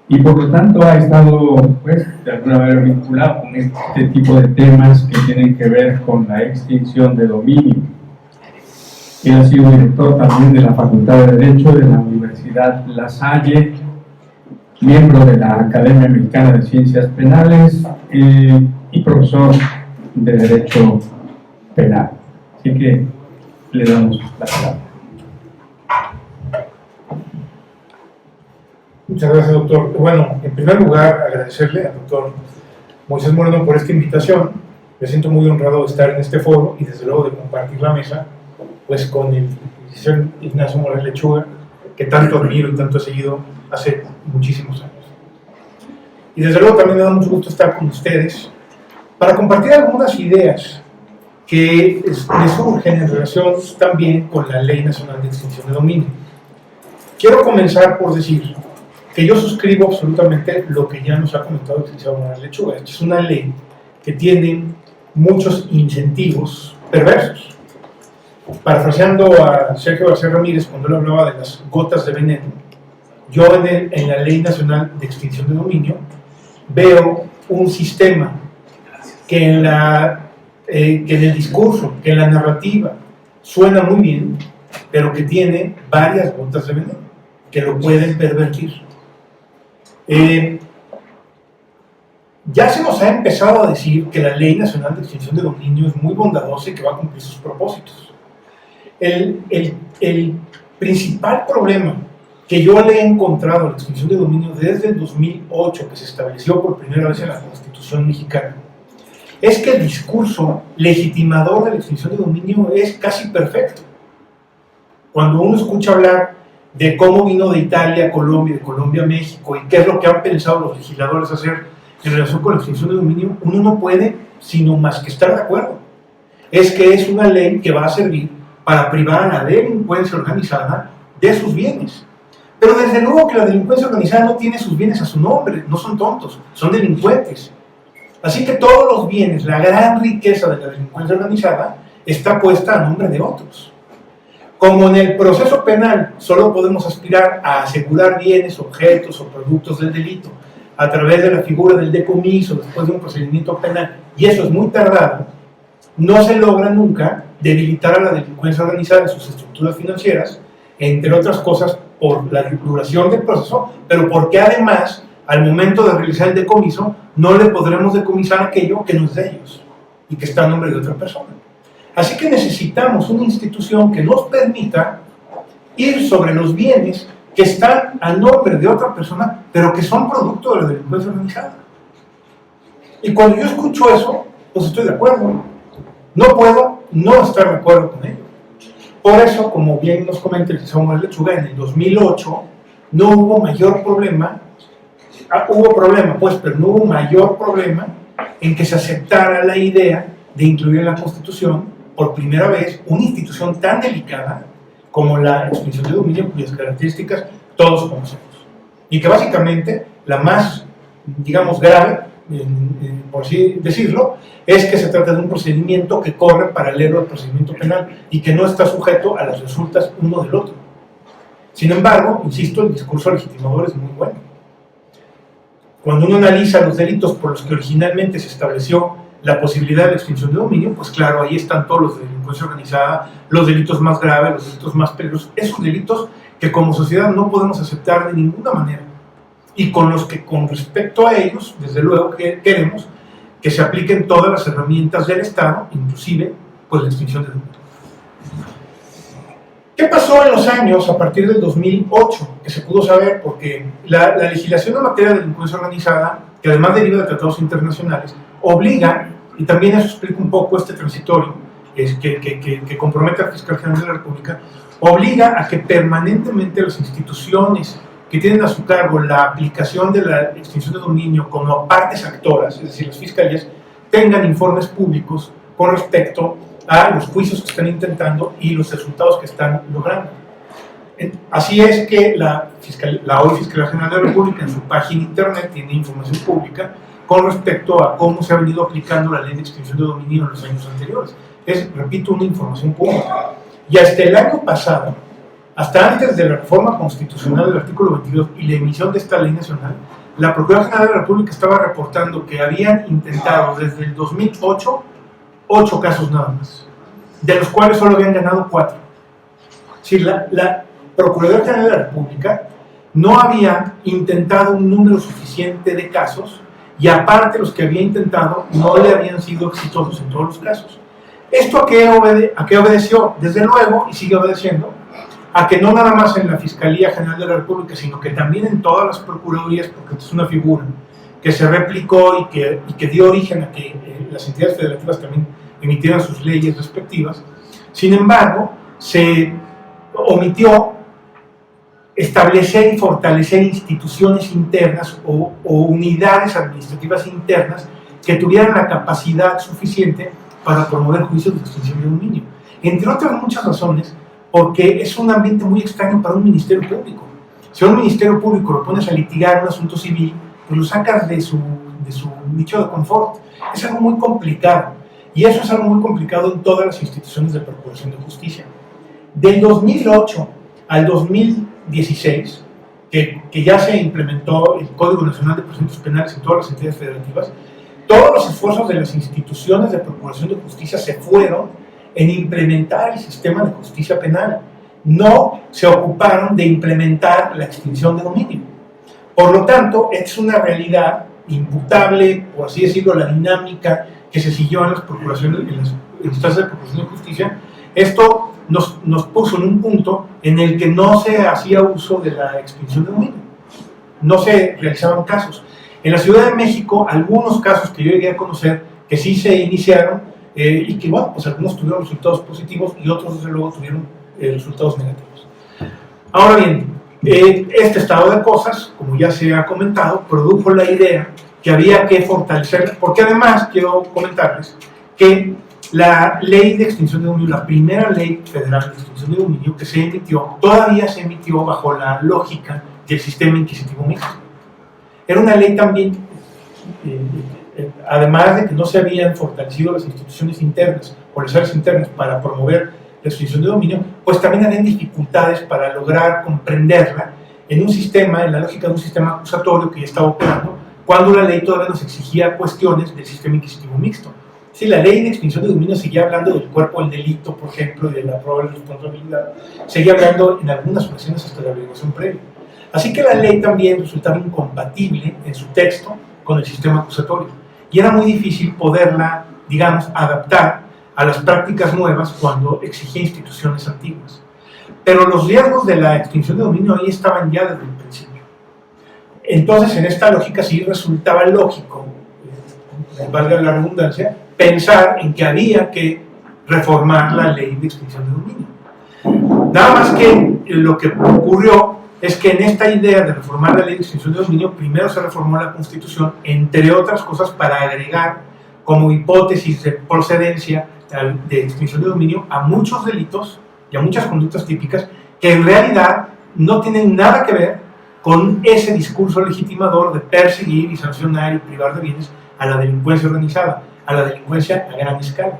y por lo tanto ha estado, pues, de alguna manera vinculado con este tipo de temas que tienen que ver con la extinción de dominio. Él ha sido director también de la Facultad de Derecho de la Universidad La Salle, miembro de la Academia Mexicana de Ciencias Penales y profesor de Derecho Penal. Así que le damos la palabra. Muchas gracias, doctor. Bueno, en primer lugar, agradecerle al doctor Moisés Moreno por esta invitación. Me siento muy honrado de estar en este foro y desde luego de compartir la mesa pues con el licenciado Ignacio Morales Lechuga, que tanto admiro y tanto he seguido hace muchísimos años. Y desde luego también me da mucho gusto estar con ustedes para compartir algunas ideas que me surgen en relación también con la Ley Nacional de Extinción de Dominio. Quiero comenzar por decir que yo suscribo absolutamente lo que ya nos ha comentado el licenciado Morales Lechuga. Esta es una ley que tiene muchos incentivos perversos. Parafraseando a Sergio García Ramírez cuando él hablaba de las gotas de veneno, yo en la Ley Nacional de Extinción de Dominio veo un sistema que en el discurso, que en la narrativa suena muy bien, pero que tiene varias gotas de veneno que lo pueden pervertir. Ya se nos ha empezado a decir que la Ley Nacional de Extinción de Dominio es muy bondadosa y que va a cumplir sus propósitos. El principal problema que yo le he encontrado a la extinción de dominio desde el 2008, que se estableció por primera vez en la Constitución mexicana, es que el discurso legitimador de la extinción de dominio es casi perfecto. Cuando uno escucha hablar de cómo vino de Italia a Colombia, de Colombia a México, y qué es lo que han pensado los legisladores hacer en relación con la extinción de dominio, uno no puede sino más que estar de acuerdo. Es que es una ley que va a servir para privar a la delincuencia organizada de sus bienes. Pero desde luego que la delincuencia organizada no tiene sus bienes a su nombre, no son tontos, son delincuentes. Así que todos los bienes, la gran riqueza de la delincuencia organizada está puesta a nombre de otros. Como en el proceso penal solo podemos aspirar a asegurar bienes, objetos o productos del delito a través de la figura del decomiso después de un procedimiento penal, y eso es muy tardado, no se logra nunca debilitar a la delincuencia organizada en sus estructuras financieras, entre otras cosas por la duración del proceso, pero porque además, al momento de realizar el decomiso, no le podremos decomisar aquello que no es de ellos y que está a nombre de otra persona. Así que necesitamos una institución que nos permita ir sobre los bienes que están a nombre de otra persona, pero que son producto de la delincuencia organizada. Y cuando yo escucho eso, pues estoy de acuerdo. No puedo no estar de acuerdo con ello. Por eso, como bien nos comenta el licenciado Morales Lechuga, en el 2008 no hubo mayor problema, hubo problema pues, pero no hubo mayor problema en que se aceptara la idea de incluir en la Constitución, por primera vez, una institución tan delicada como la extinción de dominio, cuyas características todos conocemos. Y que básicamente la más, digamos, grave, por así decirlo, es que se trata de un procedimiento que corre paralelo al procedimiento penal y que no está sujeto a las resultas uno del otro. Sin embargo, insisto, el discurso legitimador es muy bueno. Cuando uno analiza los delitos por los que originalmente se estableció la posibilidad de la extinción de dominio, pues claro, ahí están todos los de delincuencia organizada, los delitos más graves, los delitos más peligrosos, esos delitos que como sociedad no podemos aceptar de ninguna manera y con los que con respecto a ellos, desde luego que queremos que se apliquen todas las herramientas del Estado, inclusive pues la extinción de dominio. ¿Qué pasó en los años a partir del 2008? Que se pudo saber porque la legislación en materia de delincuencia organizada, que además deriva de tratados internacionales, obliga, y también eso explica un poco este transitorio que compromete al Fiscal General de la República, obliga a que permanentemente las instituciones que tienen a su cargo la aplicación de la extinción de dominio como partes actoras, es decir, las fiscalías, tengan informes públicos con respecto a los juicios que están intentando y los resultados que están logrando. Así es que la hoy Fiscalía General de la República en su página internet tiene información pública con respecto a cómo se ha venido aplicando la ley de extinción de dominio en los años anteriores. Es, repito, una información pública. Y hasta el año pasado, hasta antes de la reforma constitucional del artículo 22 y la emisión de esta ley nacional, la Procuraduría General de la República estaba reportando que habían intentado desde el 2008 8 casos nada más, de los cuales solo habían ganado 4. Si la Procuraduría General de la República no había intentado un número suficiente de casos y aparte los que había intentado no le habían sido exitosos en todos los casos. ¿Esto a qué obedeció? Desde luego, y sigue obedeciendo, a que no nada más en la Fiscalía General de la República, sino que también en todas las procuradurías, porque esta es una figura que se replicó y que dio origen a que las entidades federativas también emitieran sus leyes respectivas. Sin embargo, se omitió establecer y fortalecer instituciones internas o unidades administrativas internas que tuvieran la capacidad suficiente para promover juicios de extinción de dominio. Entre otras muchas razones, porque es un ambiente muy extraño para un ministerio público. Si a un ministerio público lo pones a litigar un asunto civil, pues lo sacas de su nicho de confort. Es algo muy complicado. Y eso es algo muy complicado en todas las instituciones de procuración de justicia. Del 2008 al 2016, que ya se implementó el Código Nacional de Procedimientos Penales en todas las entidades federativas, todos los esfuerzos de las instituciones de procuración de justicia se fueron en implementar el sistema de justicia penal. No se ocuparon de implementar la extinción de dominio. Por lo tanto, es una realidad imputable, por así decirlo, la dinámica que se siguió en las procuraciones, en las instancias de procuración de justicia. Esto nos puso en un punto en el que no se hacía uso de la extinción de dominio. No se realizaban casos. En la Ciudad de México, algunos casos que yo llegué a conocer, que sí se iniciaron, y que, bueno, pues algunos tuvieron resultados positivos y otros, desde luego, tuvieron resultados negativos. Ahora bien, este estado de cosas, como ya se ha comentado, produjo la idea que había que fortalecer, porque además quiero comentarles que la ley de extinción de dominio, la primera ley federal de extinción de dominio que se emitió, todavía se emitió bajo la lógica del sistema inquisitivo mixto. Era una ley también, además de que no se habían fortalecido las instituciones internas o las áreas internas para promover la extinción de dominio, pues también habían dificultades para lograr comprenderla en un sistema, en la lógica de un sistema acusatorio que ya estaba operando, cuando la ley todavía nos exigía cuestiones del sistema inquisitivo mixto. Si la ley de extinción de dominio seguía hablando del cuerpo del delito, por ejemplo, y de la probable responsabilidad, seguía hablando en algunas ocasiones hasta de la averiguación previa. Así que la ley también resultaba incompatible en su texto con el sistema acusatorio. Y era muy difícil poderla, digamos, adaptar a las prácticas nuevas cuando exigía instituciones antiguas. Pero los riesgos de la extinción de dominio ahí estaban ya desde el principio. Entonces, en esta lógica sí resultaba lógico, valga la redundancia, pensar en que había que reformar la ley de extinción de dominio. Nada más que lo que ocurrió es que en esta idea de reformar la ley de extinción de dominio, primero se reformó la Constitución, entre otras cosas, para agregar como hipótesis de procedencia de extinción de dominio a muchos delitos y a muchas conductas típicas que en realidad no tienen nada que ver con ese discurso legitimador de perseguir y sancionar y privar de bienes a la delincuencia organizada, a la delincuencia a gran escala,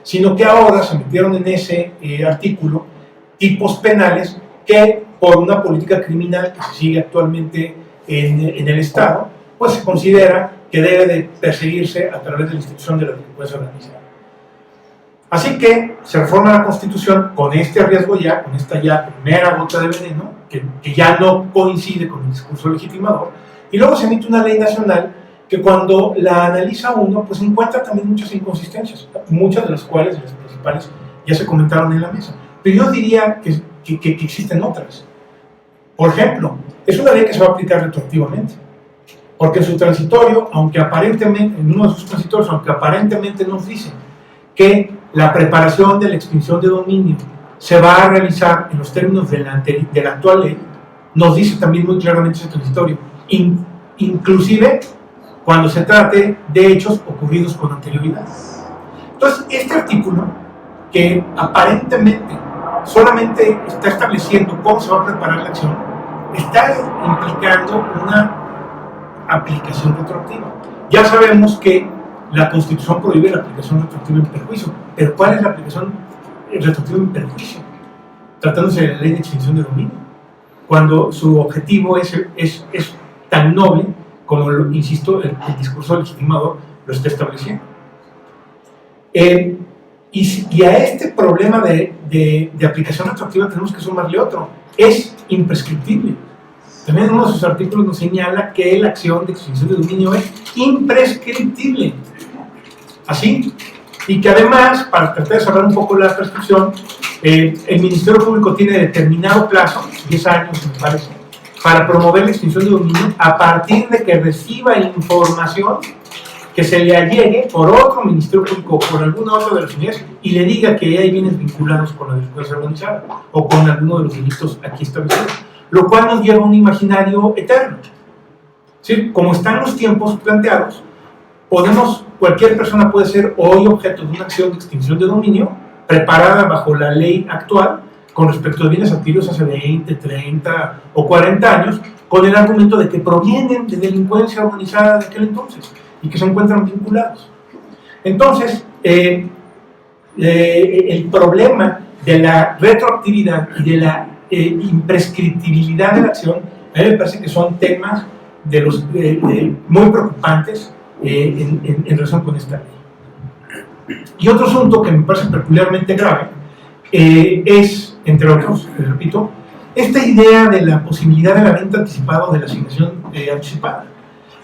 sino que ahora se metieron en ese artículo tipos penales que por una política criminal que se sigue actualmente en el Estado, pues se considera que debe de perseguirse a través de la institución de la delincuencia organizada. Así que se reforma la Constitución con este riesgo ya, con esta ya primera gota de veneno, que ya no coincide con el discurso legitimador, y luego se emite una ley nacional que cuando la analiza uno, pues encuentra también muchas inconsistencias, muchas de las cuales, las principales, ya se comentaron en la mesa. Pero yo diría que existen otras. Por ejemplo, es una ley que se va a aplicar retroactivamente, porque en su transitorio, aunque aparentemente, en uno de sus transitorios, aunque aparentemente nos dicen que la preparación de la extinción de dominio se va a realizar en los términos de la actual ley, nos dice también muy claramente ese transitorio, inclusive cuando se trate de hechos ocurridos con anterioridad. Entonces, este artículo, que aparentemente solamente está estableciendo cómo se va a preparar la acción, está implicando una aplicación retroactiva. Ya sabemos que la Constitución prohíbe la aplicación retroactiva en perjuicio, pero ¿cuál es la aplicación retroactiva en perjuicio? Tratándose de la ley de extinción de dominio, cuando su objetivo es tan noble como, insisto, el discurso legitimador lo está estableciendo. Y a este problema de aplicación retroactiva tenemos que sumarle otro: es imprescriptible. También uno de sus artículos nos señala que la acción de extinción de dominio es imprescriptible. Así, y que además, para tratar de cerrar un poco la prescripción, el Ministerio Público tiene determinado plazo, 10 años me parece, para promover la extinción de dominio a partir de que reciba información que se le allegue por otro Ministerio Público o por alguna otra de las unidades y le diga que hay bienes vinculados con la delincuencia organizada o con alguno de los delitos aquí establecidos, lo cual nos lleva a un imaginario eterno. ¿Sí? Como están los tiempos planteados, cualquier persona puede ser hoy objeto de una acción de extinción de dominio preparada bajo la ley actual con respecto a bienes adquiridos hace 20, 30 o 40 años, con el argumento de que provienen de delincuencia organizada de aquel entonces y que se encuentran vinculados. Entonces, el problema de la retroactividad y de la imprescriptibilidad de la acción, a mí me parece que son temas muy preocupantes en relación con esta ley. Y otro asunto que me parece peculiarmente grave es, entre otros, repito, esta idea de la posibilidad de la venta anticipada o de la asignación anticipada.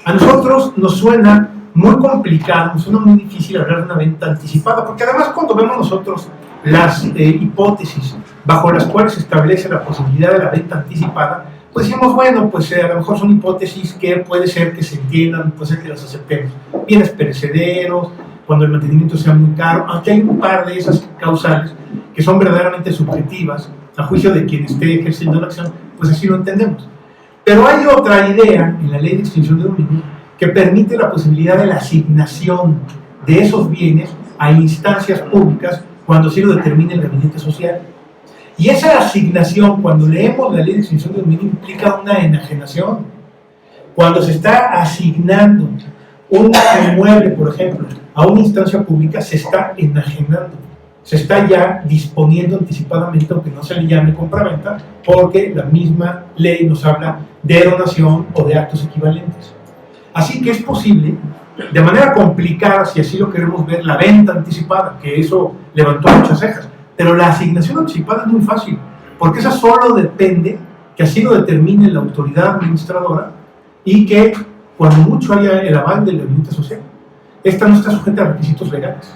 A nosotros nos suena muy complicado, nos suena muy difícil hablar de una venta anticipada, porque además cuando vemos nosotros las hipótesis bajo las cuales se establece la posibilidad de la venta anticipada, pues decimos, bueno, pues a lo mejor son hipótesis que puede ser que se entiendan, puede ser que las aceptemos. Bienes perecederos, cuando el mantenimiento sea muy caro, aunque hay un par de esas causales que son verdaderamente subjetivas, a juicio de quien esté ejerciendo la acción, pues así lo entendemos. Pero hay otra idea en la ley de extinción de dominio que permite la posibilidad de la asignación de esos bienes a instancias públicas cuando así lo determine el gabinete social. Y esa asignación, cuando leemos la ley de extinción de dominio, implica una enajenación. Cuando se está asignando un inmueble, por ejemplo, a una instancia pública, se está enajenando. Se está ya disponiendo anticipadamente, aunque no se le llame compraventa, porque la misma ley nos habla de donación o de actos equivalentes. Así que es posible, de manera complicada, si así lo queremos ver, la venta anticipada, que eso levantó muchas cejas. Pero la asignación anticipada es muy fácil, porque esa solo depende que así lo determine la autoridad administradora y que cuando mucho haya el aval del gabinete social. Esta no está sujeta a requisitos legales.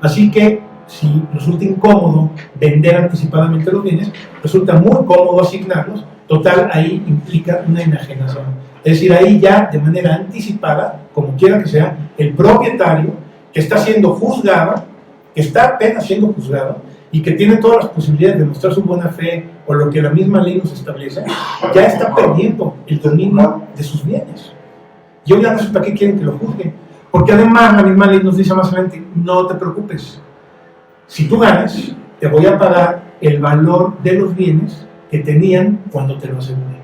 Así que si resulta incómodo vender anticipadamente los bienes, resulta muy cómodo asignarlos. Total, ahí implica una enajenación. Es decir, ahí ya de manera anticipada, como quiera que sea, el propietario que está siendo juzgado, que está apenas siendo juzgado, y que tiene todas las posibilidades de mostrar su buena fe o lo que la misma ley nos establece, ya está perdiendo el dominio de sus bienes. Yo ya no sé para qué quieren que lo juzguen, porque además la misma ley nos dice más adelante, no te preocupes, si tú ganas, te voy a pagar el valor de los bienes que tenían cuando te lo aseguré.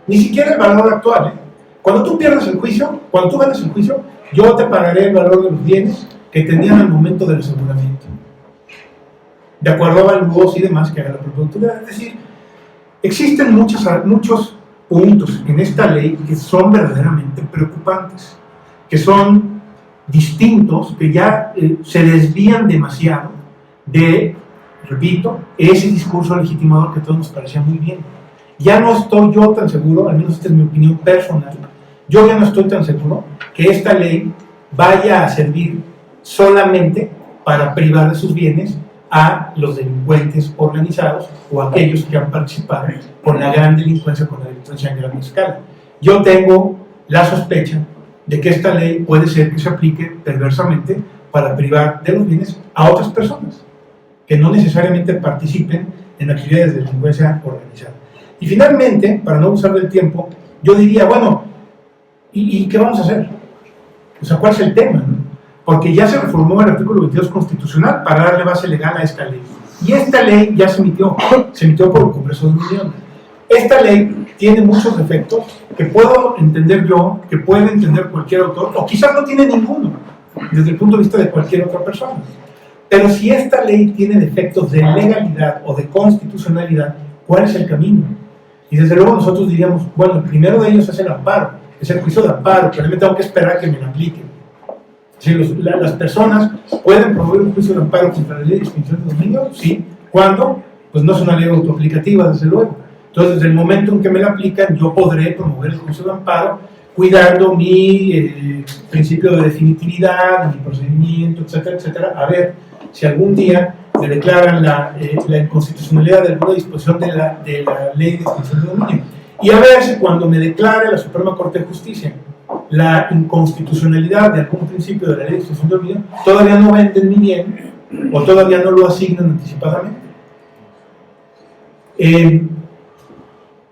Ni siquiera el valor actual, ¿eh? Cuando tú pierdes el juicio, cuando tú ganas el juicio, yo te pagaré el valor de los bienes que tenían al momento del aseguramiento, de acuerdo a avalúos y demás que haga la propia autoridad. Es decir, existen muchos puntos en esta ley que son verdaderamente preocupantes, que son distintos, que ya se desvían demasiado de, repito, ese discurso legitimador que a todos nos parecía muy bien. Ya no estoy yo tan seguro, al menos esta es mi opinión personal, yo ya no estoy tan seguro que esta ley vaya a servir solamente para privar de sus bienes a los delincuentes organizados o a aquellos que han participado con la gran delincuencia, con la delincuencia en gran escala. Yo tengo la sospecha de que esta ley puede ser que se aplique perversamente para privar de los bienes a otras personas que no necesariamente participen en actividades de delincuencia organizada. Y finalmente, para no usar del tiempo, yo diría, bueno, ¿y qué vamos a hacer? O sea, ¿cuál es el tema, no? Porque ya se reformó el artículo 22 constitucional para darle base legal a esta ley. Y esta ley ya se emitió por el Congreso de la Unión. Esta ley tiene muchos defectos que puedo entender yo, que puede entender cualquier autor, o quizás no tiene ninguno, desde el punto de vista de cualquier otra persona. Pero si esta ley tiene defectos de legalidad o de constitucionalidad, ¿cuál es el camino? Y desde luego nosotros diríamos, bueno, el primero de ellos es el amparo, es el juicio de amparo, pero yo me tengo que esperar a que me lo apliquen. Si las personas pueden promover un juicio de amparo contra la ley de extinción de dominio, sí. ¿Cuándo? Pues no es una ley autoaplicativa, desde luego. Entonces, desde el momento en que me la aplican, yo podré promover el juicio de amparo, cuidando mi principio de definitividad, mi procedimiento, etcétera, etcétera, a ver si algún día me declaran la inconstitucionalidad de alguna disposición de la ley de extinción de dominio. Y a ver si cuando me declare la Suprema Corte de Justicia la inconstitucionalidad de algún principio de la ley de extinción de dominio, todavía no venden mi bien o todavía no lo asignan anticipadamente.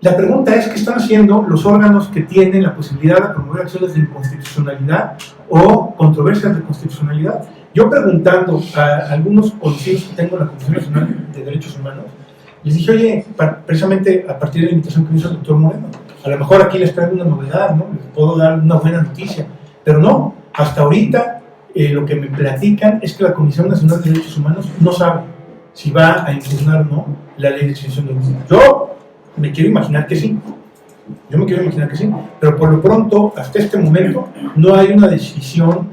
La pregunta es, ¿qué están haciendo los órganos que tienen la posibilidad de promover acciones de inconstitucionalidad o controversias de constitucionalidad? Yo preguntando a algunos conocidos que tengo en la Comisión Nacional de Derechos Humanos, les dije, oye, precisamente a partir de la invitación que me hizo el doctor Moreno, a lo mejor aquí les traigo una novedad, ¿no? Les puedo dar una buena noticia, pero no, hasta ahorita lo que me platican es que la Comisión Nacional de Derechos Humanos no sabe si va a impugnar o no la ley de extinción de dominio. Yo me quiero imaginar que sí, pero por lo pronto, hasta este momento, no hay una decisión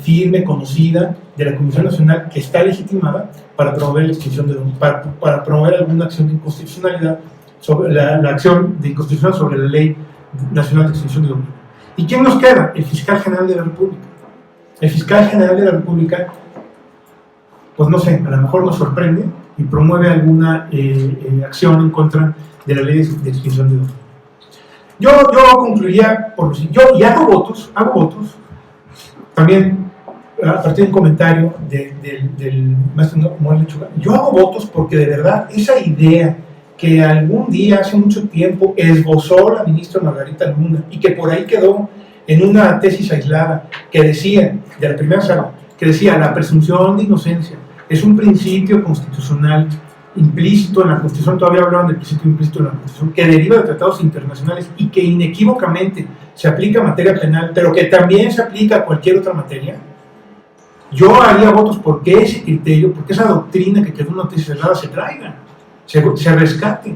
firme, conocida de la Comisión Nacional que está legitimada para promover la extinción de dominio, para promover alguna acción de inconstitucionalidad sobre la acción de inconstitucionalidad sobre la Ley Nacional de Extinción de Dominio. ¿Y quién nos queda? El Fiscal General de la República. El Fiscal General de la República, pues no sé, a lo mejor nos sorprende y promueve alguna acción en contra de la Ley de Extinción de Dominio. Yo concluiría por lo siguiente, y hago votos, también a partir de un comentario del maestro Moel Lechuga, yo hago votos porque de verdad esa idea que algún día, hace mucho tiempo, esbozó la ministra Margarita Luna y que por ahí quedó en una tesis aislada que decía, de la primera sala, que decía la presunción de inocencia es un principio constitucional implícito en la Constitución, todavía hablaban del principio implícito en la Constitución, que deriva de tratados internacionales y que inequívocamente se aplica a materia penal, pero que también se aplica a cualquier otra materia. Yo haría votos porque ese criterio, porque esa doctrina que quedó en una tesis cerrada se traiga, se rescate,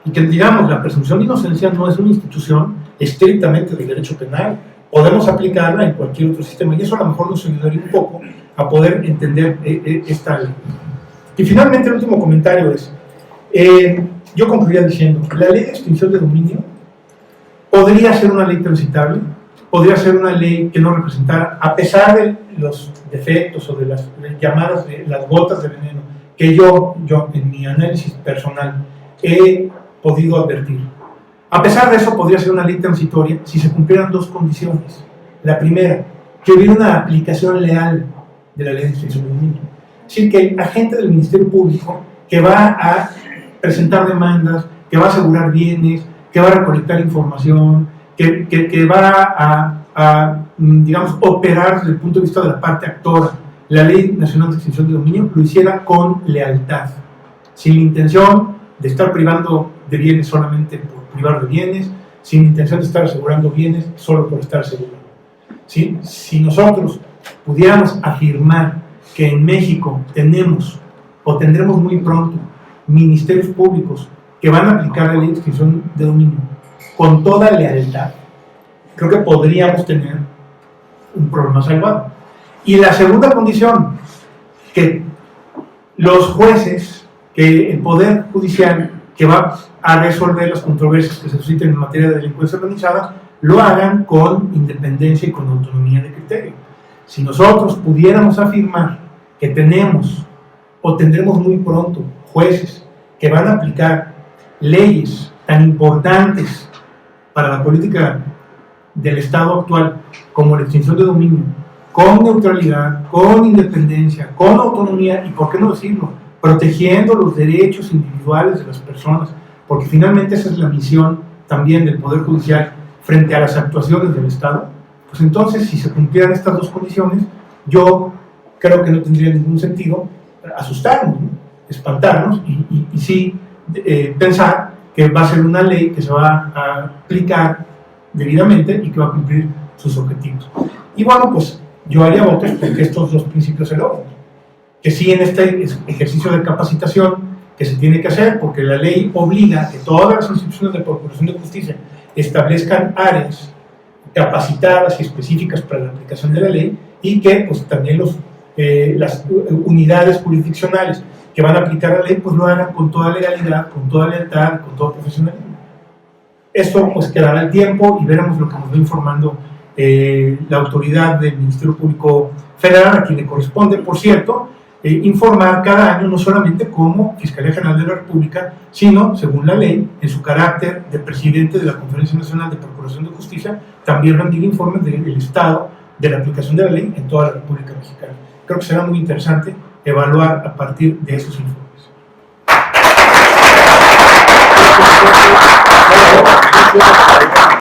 y que digamos, la presunción de inocencia no es una institución estrictamente de derecho penal, podemos aplicarla en cualquier otro sistema, y eso a lo mejor nos ayudaría un poco a poder entender esta ley. Y finalmente el último comentario es, yo concluiría diciendo, la ley de extinción de dominio podría ser una ley transitable, podría ser una ley que no representara, a pesar de los defectos o de las llamadas de las gotas de veneno que yo en mi análisis personal he podido advertir. A pesar de eso, podría ser una ley transitoria si se cumplieran dos condiciones. La primera, que hubiera una aplicación leal de la ley de extinción de dominio. Es decir, que el agente del Ministerio Público que va a presentar demandas, que va a asegurar bienes, que va a recolectar información, que va digamos, operar desde el punto de vista de la parte actora, la Ley Nacional de Extinción de Dominio, lo hiciera con lealtad, sin la intención de estar privando de bienes solamente por privar de bienes, sin intención de estar asegurando bienes solo por estar asegurando. ¿Sí? Si nosotros pudiéramos afirmar que en México tenemos o tendremos muy pronto ministerios públicos que van a aplicar la ley de extinción de dominio con toda lealtad, creo que podríamos tener un problema salvado. Y la segunda condición, que los jueces, que el Poder Judicial que va a resolver las controversias que se susciten en materia de delincuencia organizada, lo hagan con independencia y con autonomía de criterio. Si nosotros pudiéramos afirmar que tenemos o tendremos muy pronto jueces que van a aplicar leyes tan importantes para la política del Estado actual como la extinción de dominio, con neutralidad, con independencia, con autonomía y, ¿por qué no decirlo?, protegiendo los derechos individuales de las personas, porque finalmente esa es la misión también del Poder Judicial frente a las actuaciones del Estado. Pues entonces, si se cumplieran estas dos condiciones, yo creo que no tendría ningún sentido asustarnos, ¿no?, espantarnos y sí pensar que va a ser una ley que se va a aplicar debidamente y que va a cumplir sus objetivos. Y bueno, pues yo haría votos porque estos dos principios se logran. Que sí, en este ejercicio de capacitación que se tiene que hacer, porque la ley obliga a que todas las instituciones de procuración de justicia establezcan áreas capacitadas y específicas para la aplicación de la ley, y que pues también las unidades jurisdiccionales que van a aplicar la ley pues lo hagan con toda legalidad, con toda lealtad, con todo profesionalismo. Esto pues quedará al tiempo y veremos lo que nos va informando la autoridad del Ministerio Público Federal, a quien le corresponde, por cierto, informar cada año, no solamente como Fiscalía General de la República, sino, según la ley, en su carácter de presidente de la Conferencia Nacional de Procuración de Justicia, también rendir informes del estado de la aplicación de la ley en toda la República Mexicana. Creo que será muy interesante evaluar a partir de esos informes.